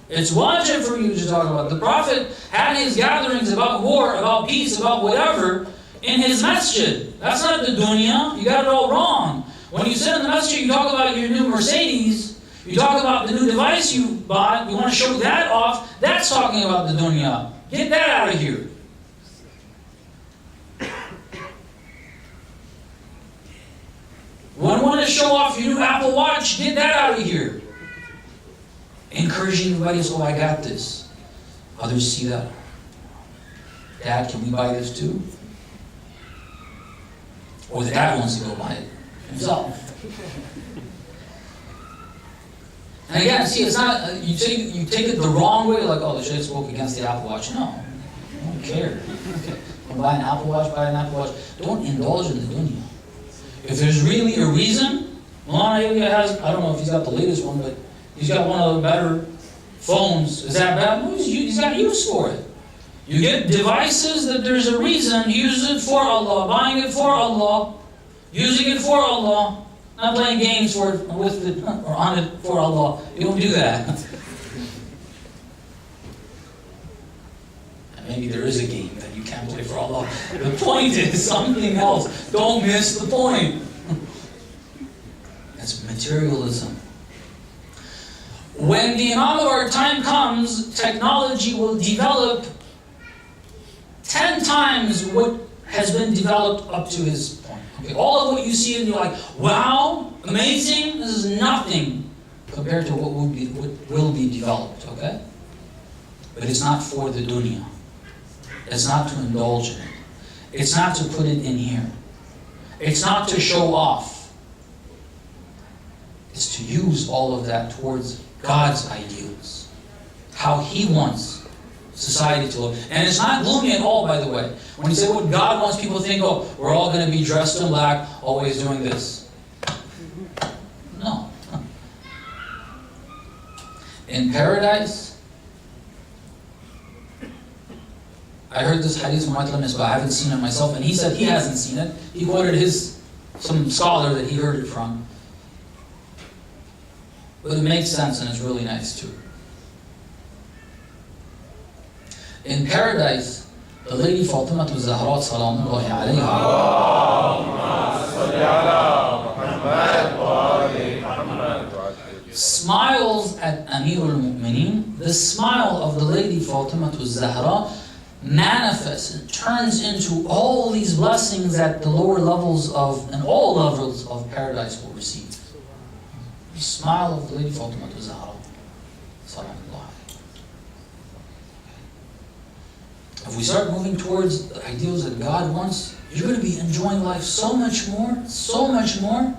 It's wajib for you to talk about. The Prophet had his gatherings about war, about peace, about whatever in his masjid. That's not the dunya. You got it all wrong. When you sit in the masjid, you talk about your new Mercedes. You talk about the new device you bought. You want to show that off. That's talking about the dunya. Get that out of here. When you want to show off your new Apple Watch, get that out of here. Encouraging everybody, oh, I got this. Others see that. Dad, can we buy this too? Or the dad wants to go buy it himself. And again, see, it's not, you take it the wrong way, like, oh, the Shaykh spoke against the Apple Watch. No, I don't care. You buy an Apple Watch, buy an Apple Watch. Don't indulge in the dunya. If there's really a reason, Mulana has, I don't know if he's got the latest one, but he's got one of the better phones. Is that bad? No, he's got use for it. You get devices that there's a reason. Use it for Allah. Buying it for Allah. Using it for Allah. Not playing games with it or on it for Allah. You don't do that. And maybe there is a game that you can't play for Allah. The point is something else. Don't miss the point. That's materialism. When the Imam of our time comes, technology will develop 10 times what has been developed up to his point. Okay, all of what you see and you're like, wow, amazing, this is nothing compared to what will be developed, okay? But it's not for the dunya. It's not to indulge in it. It's not to put it in here. It's not to show off. It's to use all of that towards God's ideals. How He wants society to look. And it's not gloomy at all, by the way. When you say what God wants people to think, oh, we're all going to be dressed in black, always doing this. No. In paradise, I heard this hadith from Muharram, but I haven't seen it myself, and he said he hasn't seen it. He quoted some scholar that he heard it from. But it makes sense, and it's really nice too. In paradise, the lady Fatima Zahra salamullahi alayha smiles at Amirul Mu'mineen. The smile of the lady Fatima Zahra manifests and turns into all these blessings that the lower levels of, and all levels of paradise will receive. The smile of the lady Fatima Zahra. If we start moving towards the ideals that God wants, you're going to be enjoying life so much more, so much more.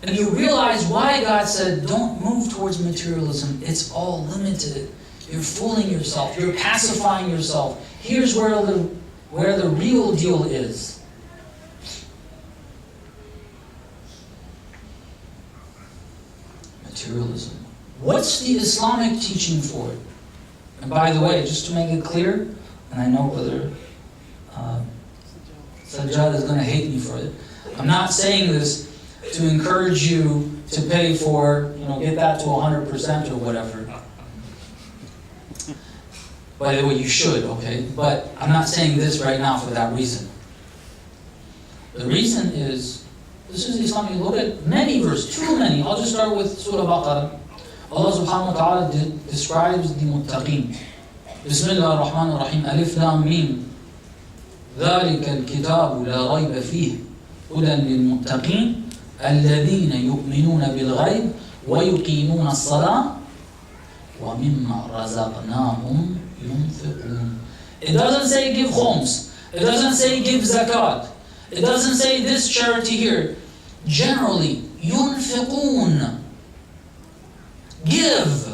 And you realize why God said, don't move towards materialism. It's all limited. You're fooling yourself. You're pacifying yourself. Here's where the real deal is. Materialism. What's the Islamic teaching for it? And by the way, just to make it clear, and I know Brother Sajjad is going to hate me for it. I'm not saying this to encourage you to pay for, get that to 100% or whatever. By the way, you should, okay? But I'm not saying this right now for that reason. The reason is, this is Islamic. Look at many verses, too many. I'll just start with Surah Baqarah. Allah subhanahu wa ta'ala describes the muttaqeen. بسم الله الرحمن الرحيم ألف لام ميم ذلك الكتاب لا ريب فيه هدى للمتقين الذين يؤمنون بالغيب ويقيمون الصلاة ومما رزقناهم ينفقون. It doesn't say give khums. It doesn't say give zakat. It doesn't say this charity here. Generally, ينفقون. Give.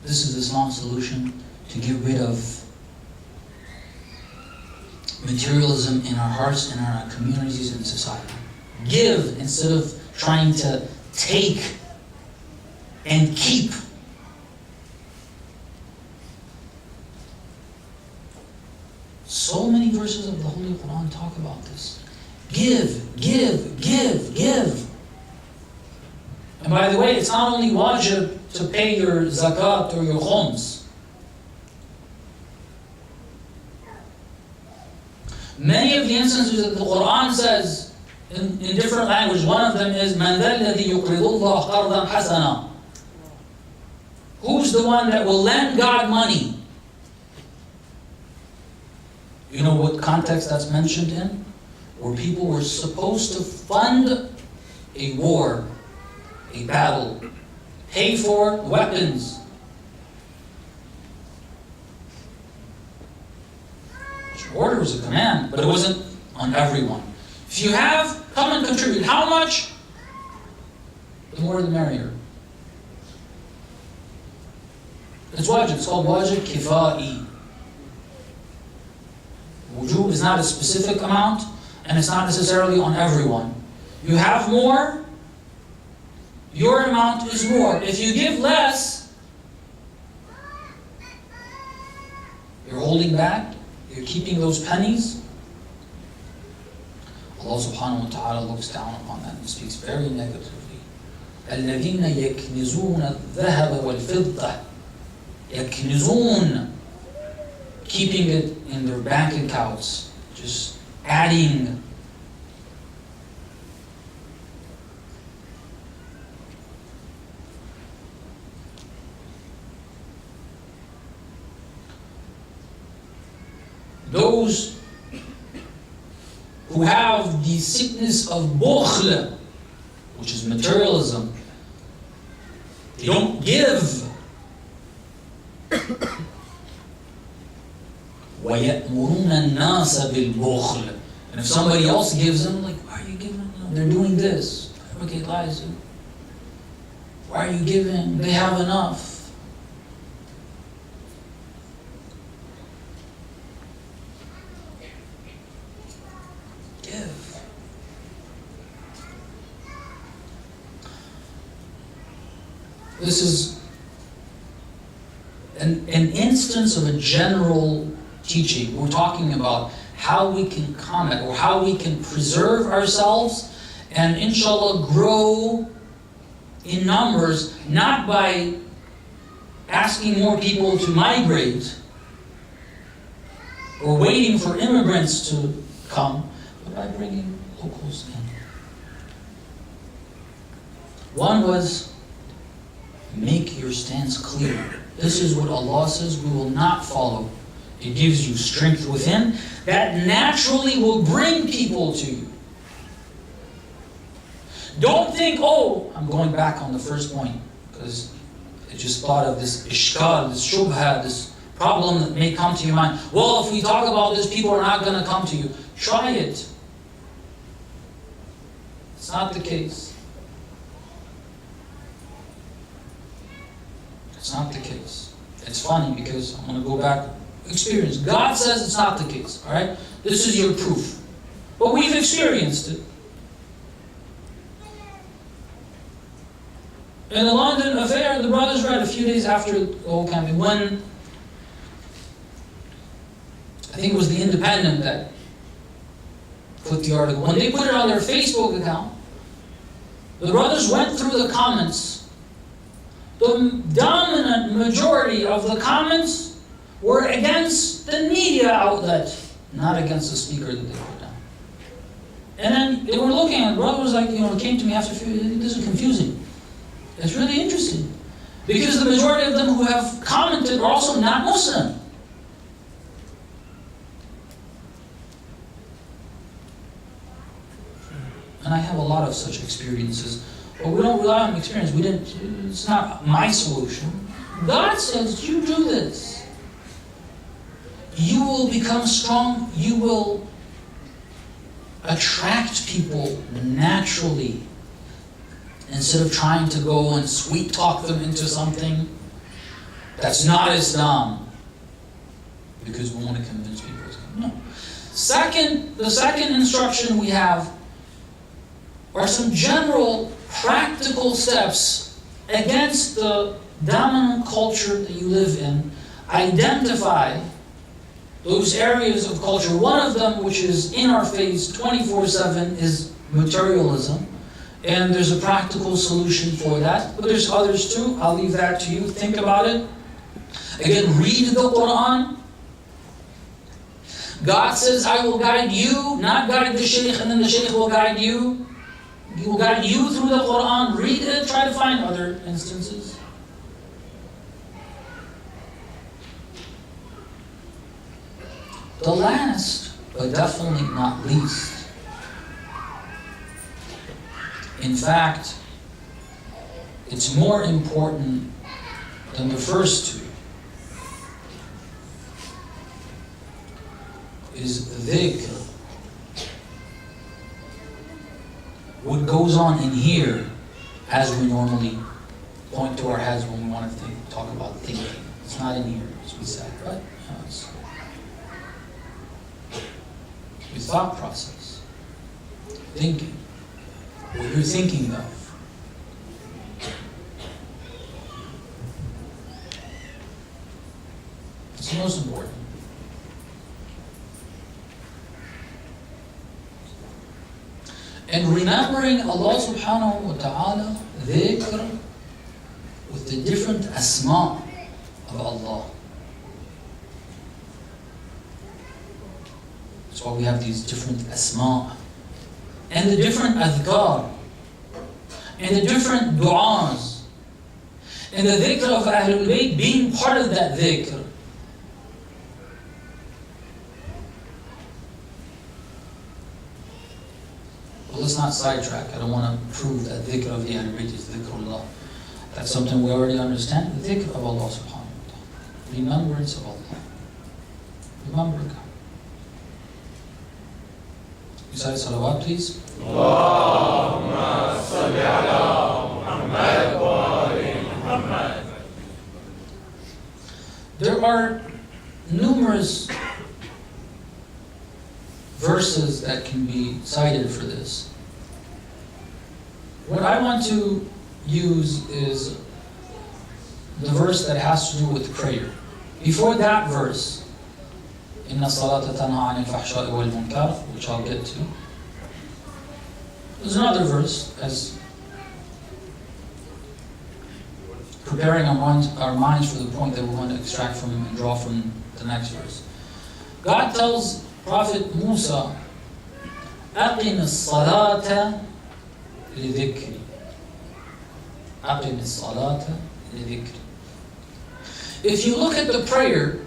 This is Islam's solution to get rid of materialism in our hearts, in our communities, and society. Give instead of trying to take and keep. So many verses of the Holy Quran talk about this. Give, give, give, give. And by the way, it's not only wajib to pay your zakat or your khums. Many of the instances that the Quran says in different languages, one of them is مَنْ ذَا الَّذِي يُقْرِضُ اللَّهَ قَرْضًا حَسَنًا. Who's the one that will lend God money? You know what context that's mentioned in? Where people were supposed to fund a war, a battle, pay for weapons. The order was a command, but it wasn't on everyone. If you have, come and contribute. How much? The more the merrier. It's wajib. It's called wajib kifai. Wujub is not a specific amount, and it's not necessarily on everyone. You have more, your amount is more. If you give less, you're holding back, you're keeping those pennies. Allah subhanahu wa ta'ala looks down upon that and speaks very negatively. الَّذِينَ يَكْنِزُونَ الذَّهَبَ وَالْفِضَّةَ يَكْنِزُونَ, keeping it in their bank accounts, just adding. Those who have the sickness of bukhl, which is materialism, they don't give. وَيَأْمُرُونَ النَّاسَ بِالْبُخْلِ. And if somebody else gives them, like, why are you giving them? They're doing this. Okay, lies. Why are you giving? They have enough. This is an instance of a general teaching. We're talking about how we can combat or how we can preserve ourselves and inshallah grow in numbers, not by asking more people to migrate or waiting for immigrants to come, but by bringing locals in. One was, make your stance clear. This is what Allah says we will not follow. It gives you strength within that naturally will bring people to you. Don't think, oh, I'm going back on the first point, because I just thought of this ishkal, this shubha, this problem that may come to your mind. Well, if we talk about this, people are not going to come to you. Try it. It's not the case. It's not the case. It's funny because I'm going to go back. Experience. God says it's not the case. All right? This is your proof. But we've experienced it. In the London affair, the brothers read a few days after the whole campaign, when I think it was the Independent that put the article. When they put it on their Facebook account, the brothers went through the comments. The dominant majority of the comments were against the media outlet, not against the speaker that they put down. And then they were looking at, the brother was like, it came to me after a few, this is confusing. It's really interesting. Because the majority of them who have commented are also not Muslim. And I have a lot of such experiences. But we don't rely on experience. It's not my solution. God says, you do this. You will become strong. You will attract people naturally. Instead of trying to go and sweet talk them into something that's not Islam. Because we want to convince people. No. The second instruction we have are some general practical steps against the dominant culture that you live in. Identify those areas of culture. One of them, which is in our face 24/7, is materialism. And there's a practical solution for that. But there's others too. I'll leave that to you. Think about it. Again, read the Quran. God says, I will guide you, not guide the Shaykh, and then the Shaykh will guide you. He will guide you through the Quran. Read it. Try to find other instances. The last, but definitely not least, in fact, it's more important than the first two, is dhikr. What goes on in here, as we normally point to our heads when we want to talk about thinking. It's not in here, as we said, right? No, it's your thought process. Thinking. What you're thinking of. It's the most important. And remembering Allah subhanahu wa ta'ala, dhikr, with the different asma of Allah. That's why we have these different asma. And the different adhkar. And the different du'as. And the dhikr of Ahlul Bayt being part of that dhikr. Well, let's not sidetrack. I don't want to prove that dhikr of the Ahlul Bayt is dhikrullah. That's something we already understand. The dhikr of Allah subhanahu wa ta'ala. Remembrance of Allah. Remember God. Recite salawat, please. Allahumma salli ala Muhammad wa ali Muhammad. There are numerous verses that can be cited for this. What I want to use is the verse that has to do with prayer. Before that verse, إِنَّ الصَّلَاةَ تَنْهَى عَنِ الْفَحْشَاءِ وَالْمُنْكَرِ, which I'll get to. There's another verse as preparing our minds for the point that we're going to extract from and draw from the next verse. God tells Prophet Musa, أَقِمِ الصَّلَاةَ لِذِكْرِ. أَقِمِ الصَّلَاةَ لِذِكْرِ. If you look at the prayer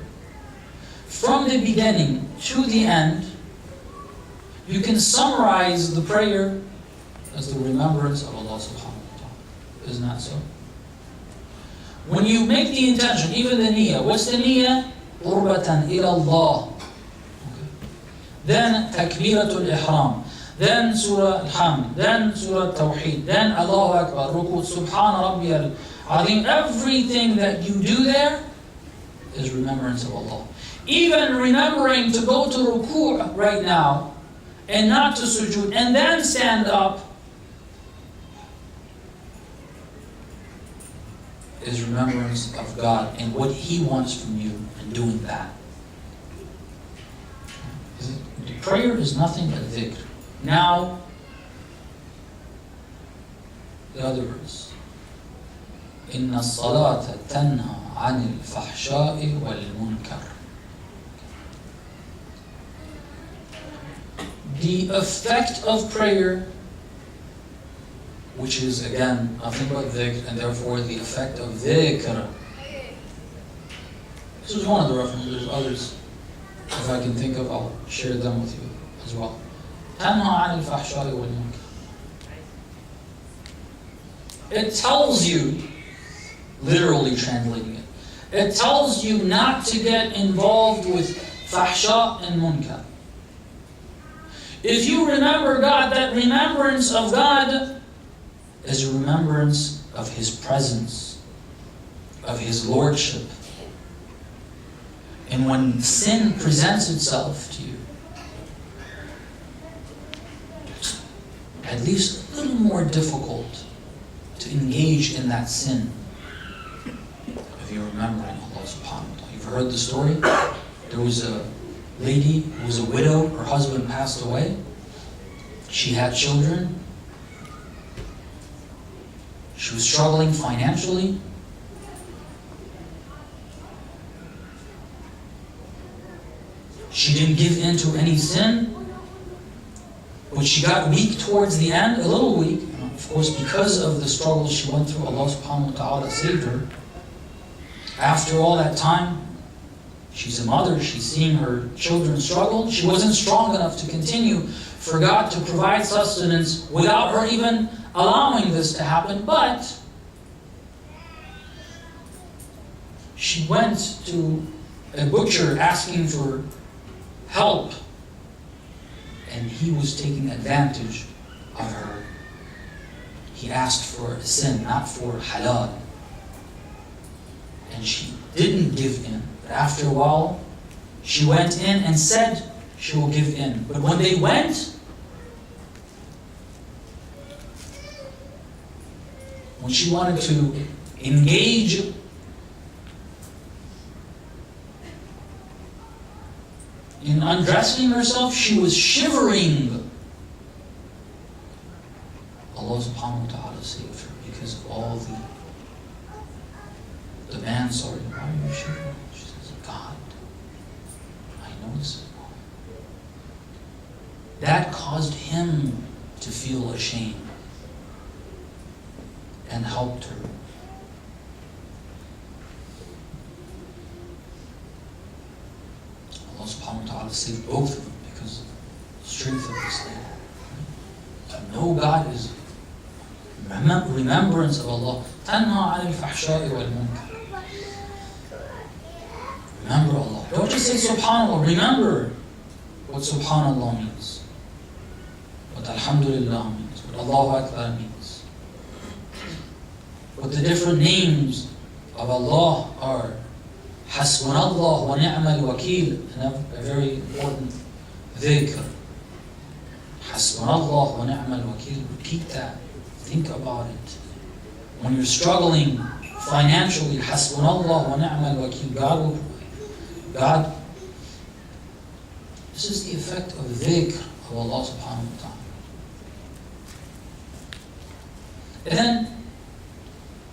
from the beginning to the end, you can summarize the prayer as the remembrance of Allah subhanahu wa ta'ala. Isn't that so? When you make the intention, even the niyyah, what's the niyyah? قُرْبَةً إِلَى اللَّهِ. Then takbiratul ihram, then surah al-hamd, then surah tawheed, then Allahu Akbar, ruku, subhana rabbiyal azim. Everything that you do there is remembrance of Allah. Even remembering to go to ruku' right now and not to sujood and then stand up is remembrance of God and what He wants from you and doing that. Prayer is nothing but dhikr. Now, the other verse. إِنَّ الصَّلَاةَ تَنْهَى عَنِ الْفَحْشَاءِ وَالْمُنْكَرِ. The effect of prayer, which is again nothing but dhikr, and therefore the effect of dhikr. This is one of the references. There's others. If I can think of, I'll share them with you as well. تَنْهَى عَنِ الْفَحْشَاءِ وَالْمُنْكَرِ. It tells you, literally translating it, it tells you not to get involved with fahsha and munkar. If you remember God, that remembrance of God is a remembrance of His presence, of His lordship. And when sin presents itself to you, at least a little more difficult to engage in that sin if you're remembering Allah subhanahu wa ta'ala. You've heard the story? There was a lady who was a widow, her husband passed away. She had children. She was struggling financially. She didn't give in to any sin, but she got weak towards the end, a little weak. Of course, because of the struggles she went through, Allah subhanahu wa ta'ala saved her. After all that time, she's a mother, she's seeing her children struggle. She wasn't strong enough to continue for God to provide sustenance without her even allowing this to happen. But she went to a butcher asking for help, and he was taking advantage of her. He asked for a sin, not for halal. And she didn't give in. But after a while, she went in and said she will give in. But when they went, when she wanted to engage in undressing herself, she was shivering. Allah subhanahu wa ta'ala saved her because of all the man saw her. Why are you shivering? She says, God, I know this is wrong. That caused him to feel ashamed and helped her. Allah subhanahu wa ta'ala saved both of them because of the strength of this lady. To know God is remembrance of Allah. تَنْهَى عَنِ الْفَحْشَاءِ وَالْمُنْكَرِ. Remember Allah. Don't just say subhanallah. Remember what subhanallah means. What alhamdulillah means. What Allahu Akbar means. What the different names of Allah are. Hasbunallah wa ni'mal wakeel. A very important dhikr. Hasbunallah wa ni'mal wakeel. Repeat that. Think about it. When you're struggling financially, hasbunallah wa ni'mal wakil, God will provide. God, this is the effect of dhikr of Allah subhanahu wa ta'ala. And then,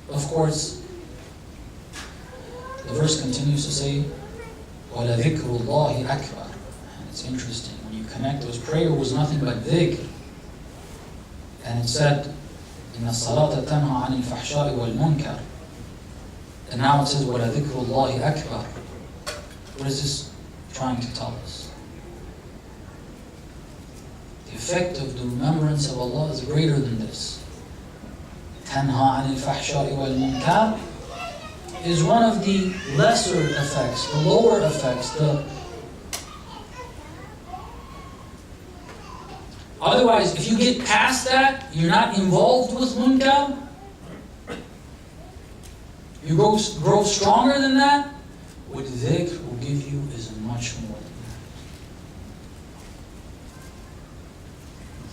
of course, the verse continues to say, وَلَذِكْرُ اللَّهِ أَكْبَرُ. And it's interesting, when you connect those, prayer was nothing but dhikr. And it said, إِنَّ الصَّلَاةَ تَنْهَى عَنِ الْفَحْشَاءِ وَالْمُنْكَرِ. And now it says, وَلَذِكْرُ اللَّهِ أَكْبَرُ. What is this trying to tell us? The effect of the remembrance of Allah is greater than this. تَنْهَى عَنِ الْفَحْشَاءِ وَالْمُنْكَرِ is one of the lesser effects, the lower effects. Otherwise, if you get past that, you're not involved with munkar, you grow stronger than that, what dhikr will give you is much more than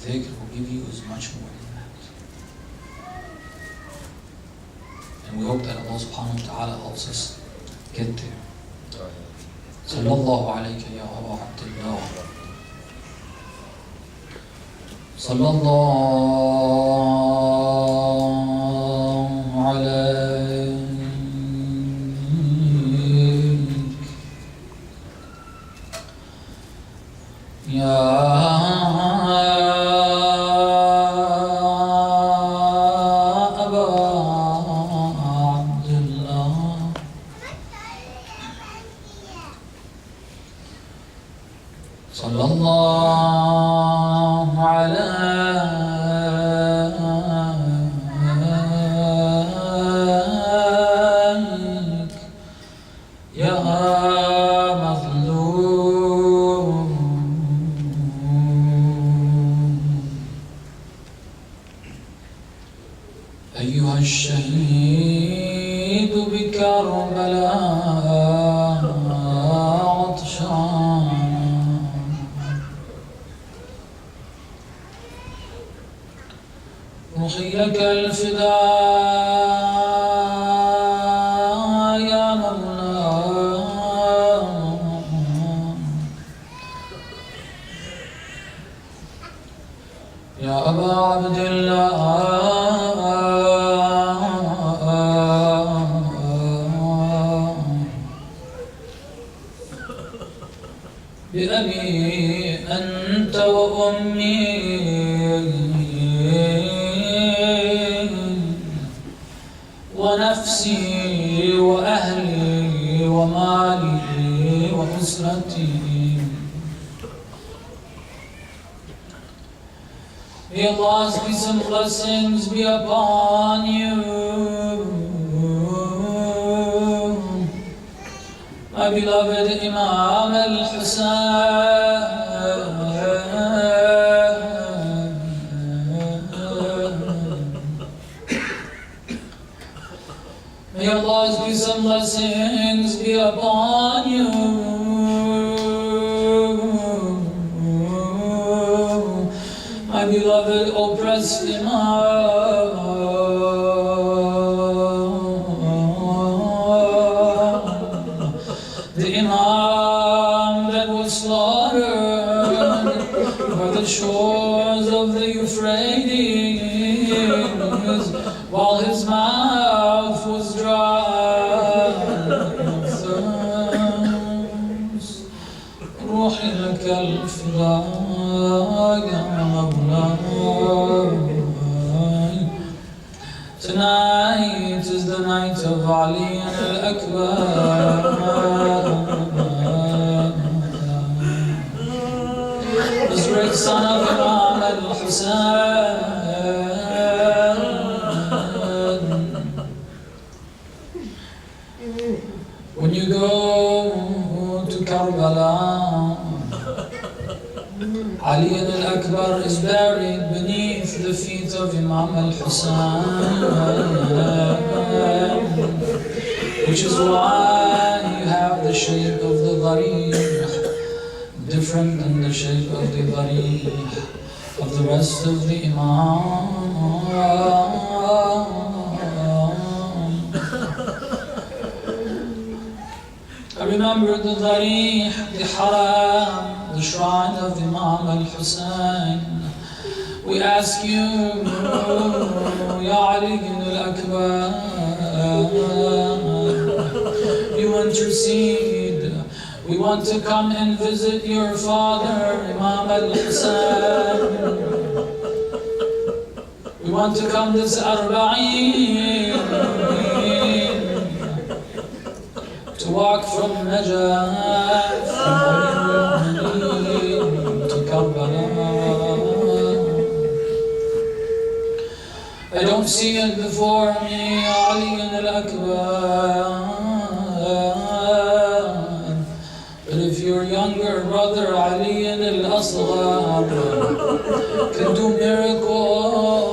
that. Dhikr will give you is much more than that. And we hope that Allah subhanahu wa ta'ala helps us get there. Sallallahu alayka ya Aba Abdullah. Sallallahu alayk ya أيها الشهيد بكربلاء عطشان روحي لك الفداء يا مولاي يا أبا عبد الله بأبي أنت وأمي ونفسي وأهلي ومالي وأسرتي. May Allah's peace and blessings be upon you, my beloved Imam al-Hussein. May Allah's peace and blessings be upon you, my beloved oppressed Imam. The Imam that was slaughtered by the shores of the Euphrates while his mouth was dry of thirst. روحي لك الفداء يا مولاي. Tonight is the night of Ali al-Akbar, this great son of Imam al-Hussein. When you go to Karbala, Ali al-Akbar is buried beneath the feet of Imam al-Hussein, which is why you have the shape of the gharib different than the shape of the gharib of the rest of the Imam. remember the Darih, the Haram, the shrine of Imam al-Hussein. We ask you, Ya Ali al-Akbar, you intercede. We want to come and visit your father, Imam al-Hussein. We want to come this Arba'een, to walk from Najaf to Karbala. I don't see it before me, Ali al-Akbar. But if your younger brother, Ali al-Asghar, can do miracles,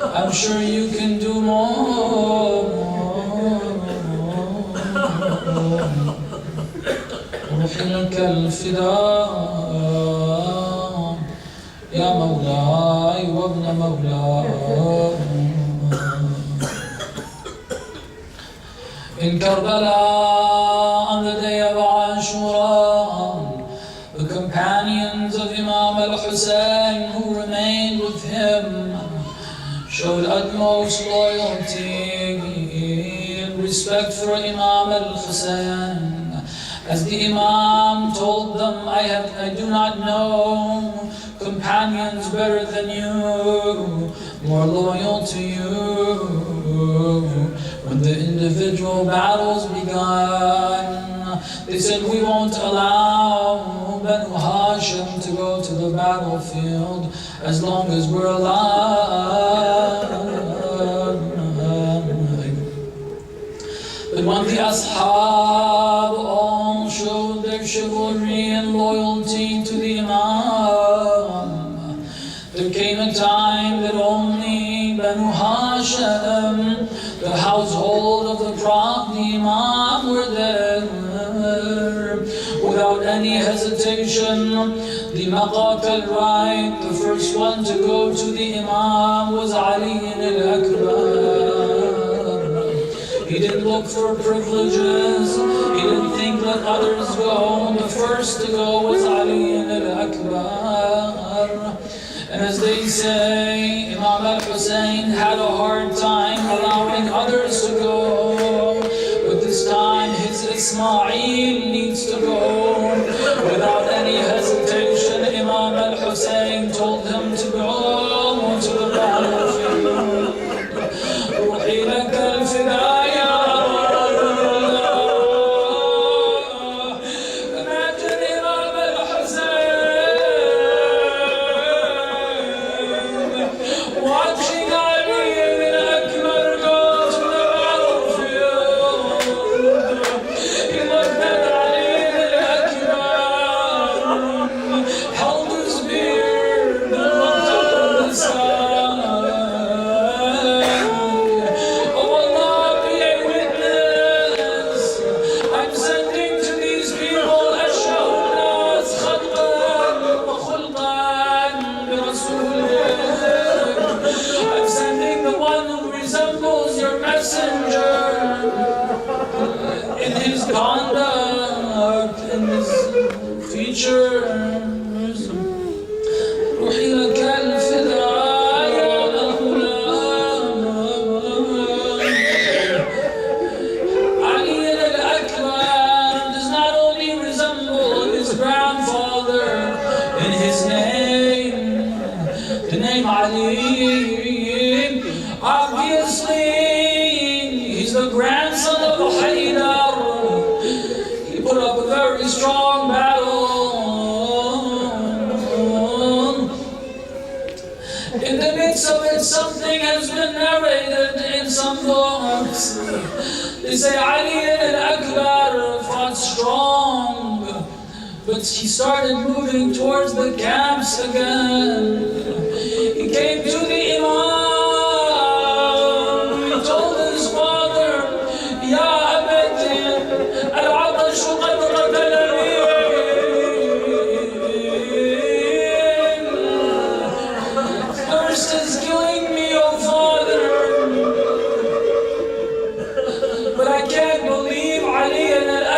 I'm sure you can do more. روحي لك الفداء يا مولاي وابن مولاي. In Karbala, on the day of Ashura, the companions of Imam al-Hussein who remained with him showed utmost loyalty and respect for Imam al-Hussein. As the Imam told them, I do not know companions better than you, more loyal to you. When the individual battles began, they said, we won't allow Banu Hashim to go to the battlefield as long as we're alive. But when the Ashab all showed their chivalry and loyalty to the Imam, there came a time that only Banu Hashim, the household of the Prophet, the Imam, were there. Without any hesitation, the Maqatal right, the first one to go to the Imam was Ali al-Akbar. He didn't look for privileges, he didn't think let others go. The first to go was Ali al-Akbar. And as they say, Imam al-Hussein had a hard time allowing others to go. But this time his Ismail needs to go. Without any hesitation, Imam al-Hussein told him to go to the battlefield. روحي لك الفداء يا features. روحي لك الفداء يا مولاي. Ali al-Akbar does not only resemble his grandfather in his name, the name Ali. Obviously, he's the grandson of Haydar. He put up a very strong battle. In the midst of it, something has been narrated in some books. They say Ali al-Akbar fought strong, but he started moving towards the camps again. He came to the Imam. He told his father, Ya Abati, al-Atash qad qatalani. Thirst is killing me, oh father. But I can't believe Ali al-Akbar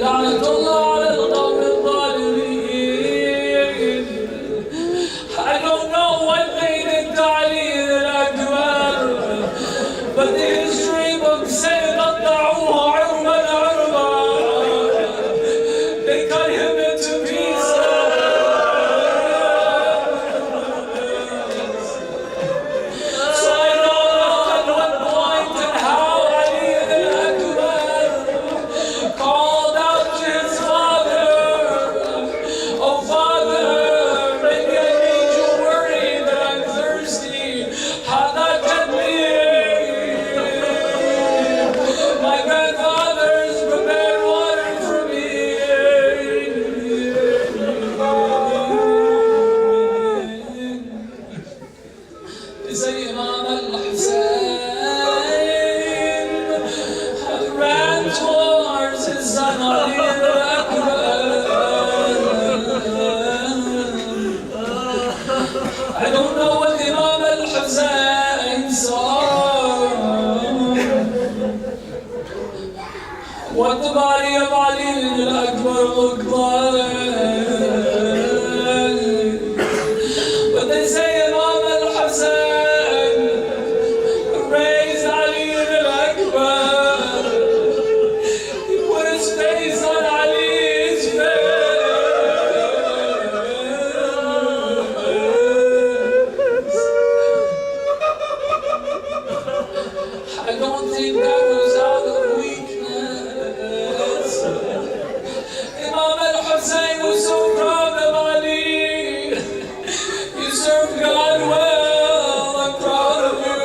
لعنة الله على القوم الظالمين. I don't know what made it Ali al-Akbar, but the history books say قطعوه عربا عربا. They cut him into pieces. So I know at what point and how Ali al-Akbar called out to his father, "Oh father, maybe I made you worry that I'm thirsty. Hada Kadmir. My grandfather's prepared water for me." Say Imam al-Hussein ran towards his son Ali al-Akbar. I don't know what Imam al-Hussein saw, what the body of Ali al-Akbar looked like, but they say Imam al-Hussein raised Ali al-Akbar. He put his face on Ali's face. I don't think that was out of weakness. Imam al-Hussein was so proud of Ali. You serve God well, I'm proud of you.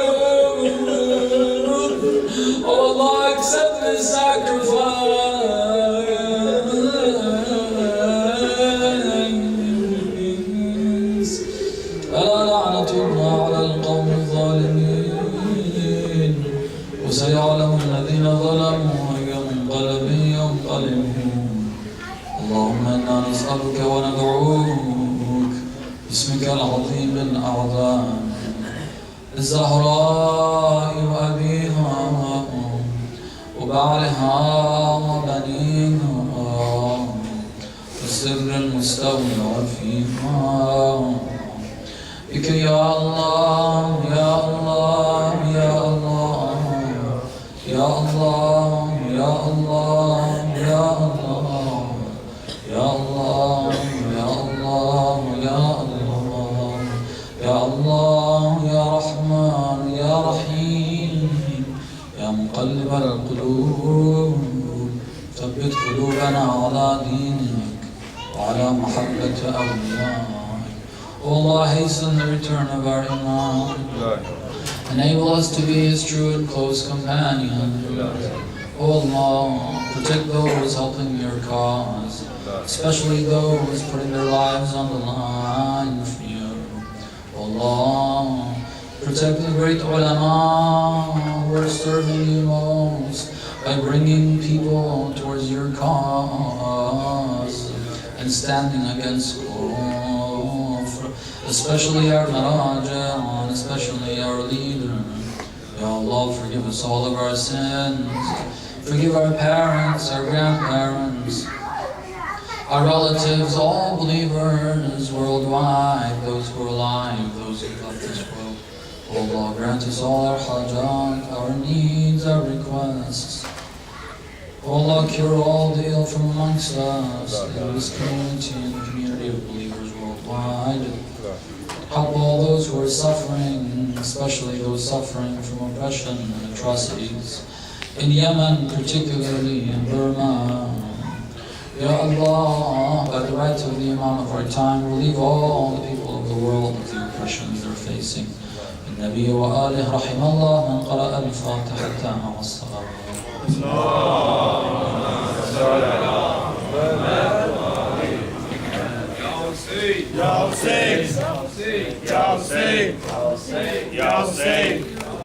Oh Allah, accept this sacrifice. ألا لعنة الله على القوم الظالمين. وسيعلم الذين ظلموا أي منقلب ينقلبون. اللهم إنا نسألك وندعوك باسمك العظيم الأعظم الزهراء وأبيها وبعلها وبنيها والسر المستودع فيها بك يا الله يا الله يا الله يا الله يا الله يا الله يا الله يا الله يا الله يا الله يا رحمن يا رحيم يا مقلب القلوب ثبت قلوبنا على دينك وعلى محبة أوليائك. O Allah, hasten the return of our Imam. Enable us to be his true and close companions. O Allah, protect those helping your cause, especially those putting their lives on the line for you. O Allah, protect the great ulama who are serving you most by bringing people towards your cause and standing against kufr, especially our Maraja and especially our leader. Ya Allah, forgive us all of our sins. Forgive our parents, our grandparents, our relatives, all believers worldwide, those who are alive, those who left this world. O Allah, grant us all our hajat, our needs, our requests. O Allah, cure all the ill from amongst us in this community and the community of believers worldwide. Help all those who are suffering, especially those suffering from oppression and atrocities. In Yemen, particularly in Burma. Ya Allah, by the right of the Imam of our time, relieve all the people of the world of the oppressions they're facing. النبي وآله رحم الله من قرأ الفاتحة مع الصلاة. Ya Hussein, Ya Hussein, Ya Hussein, Ya Hussein.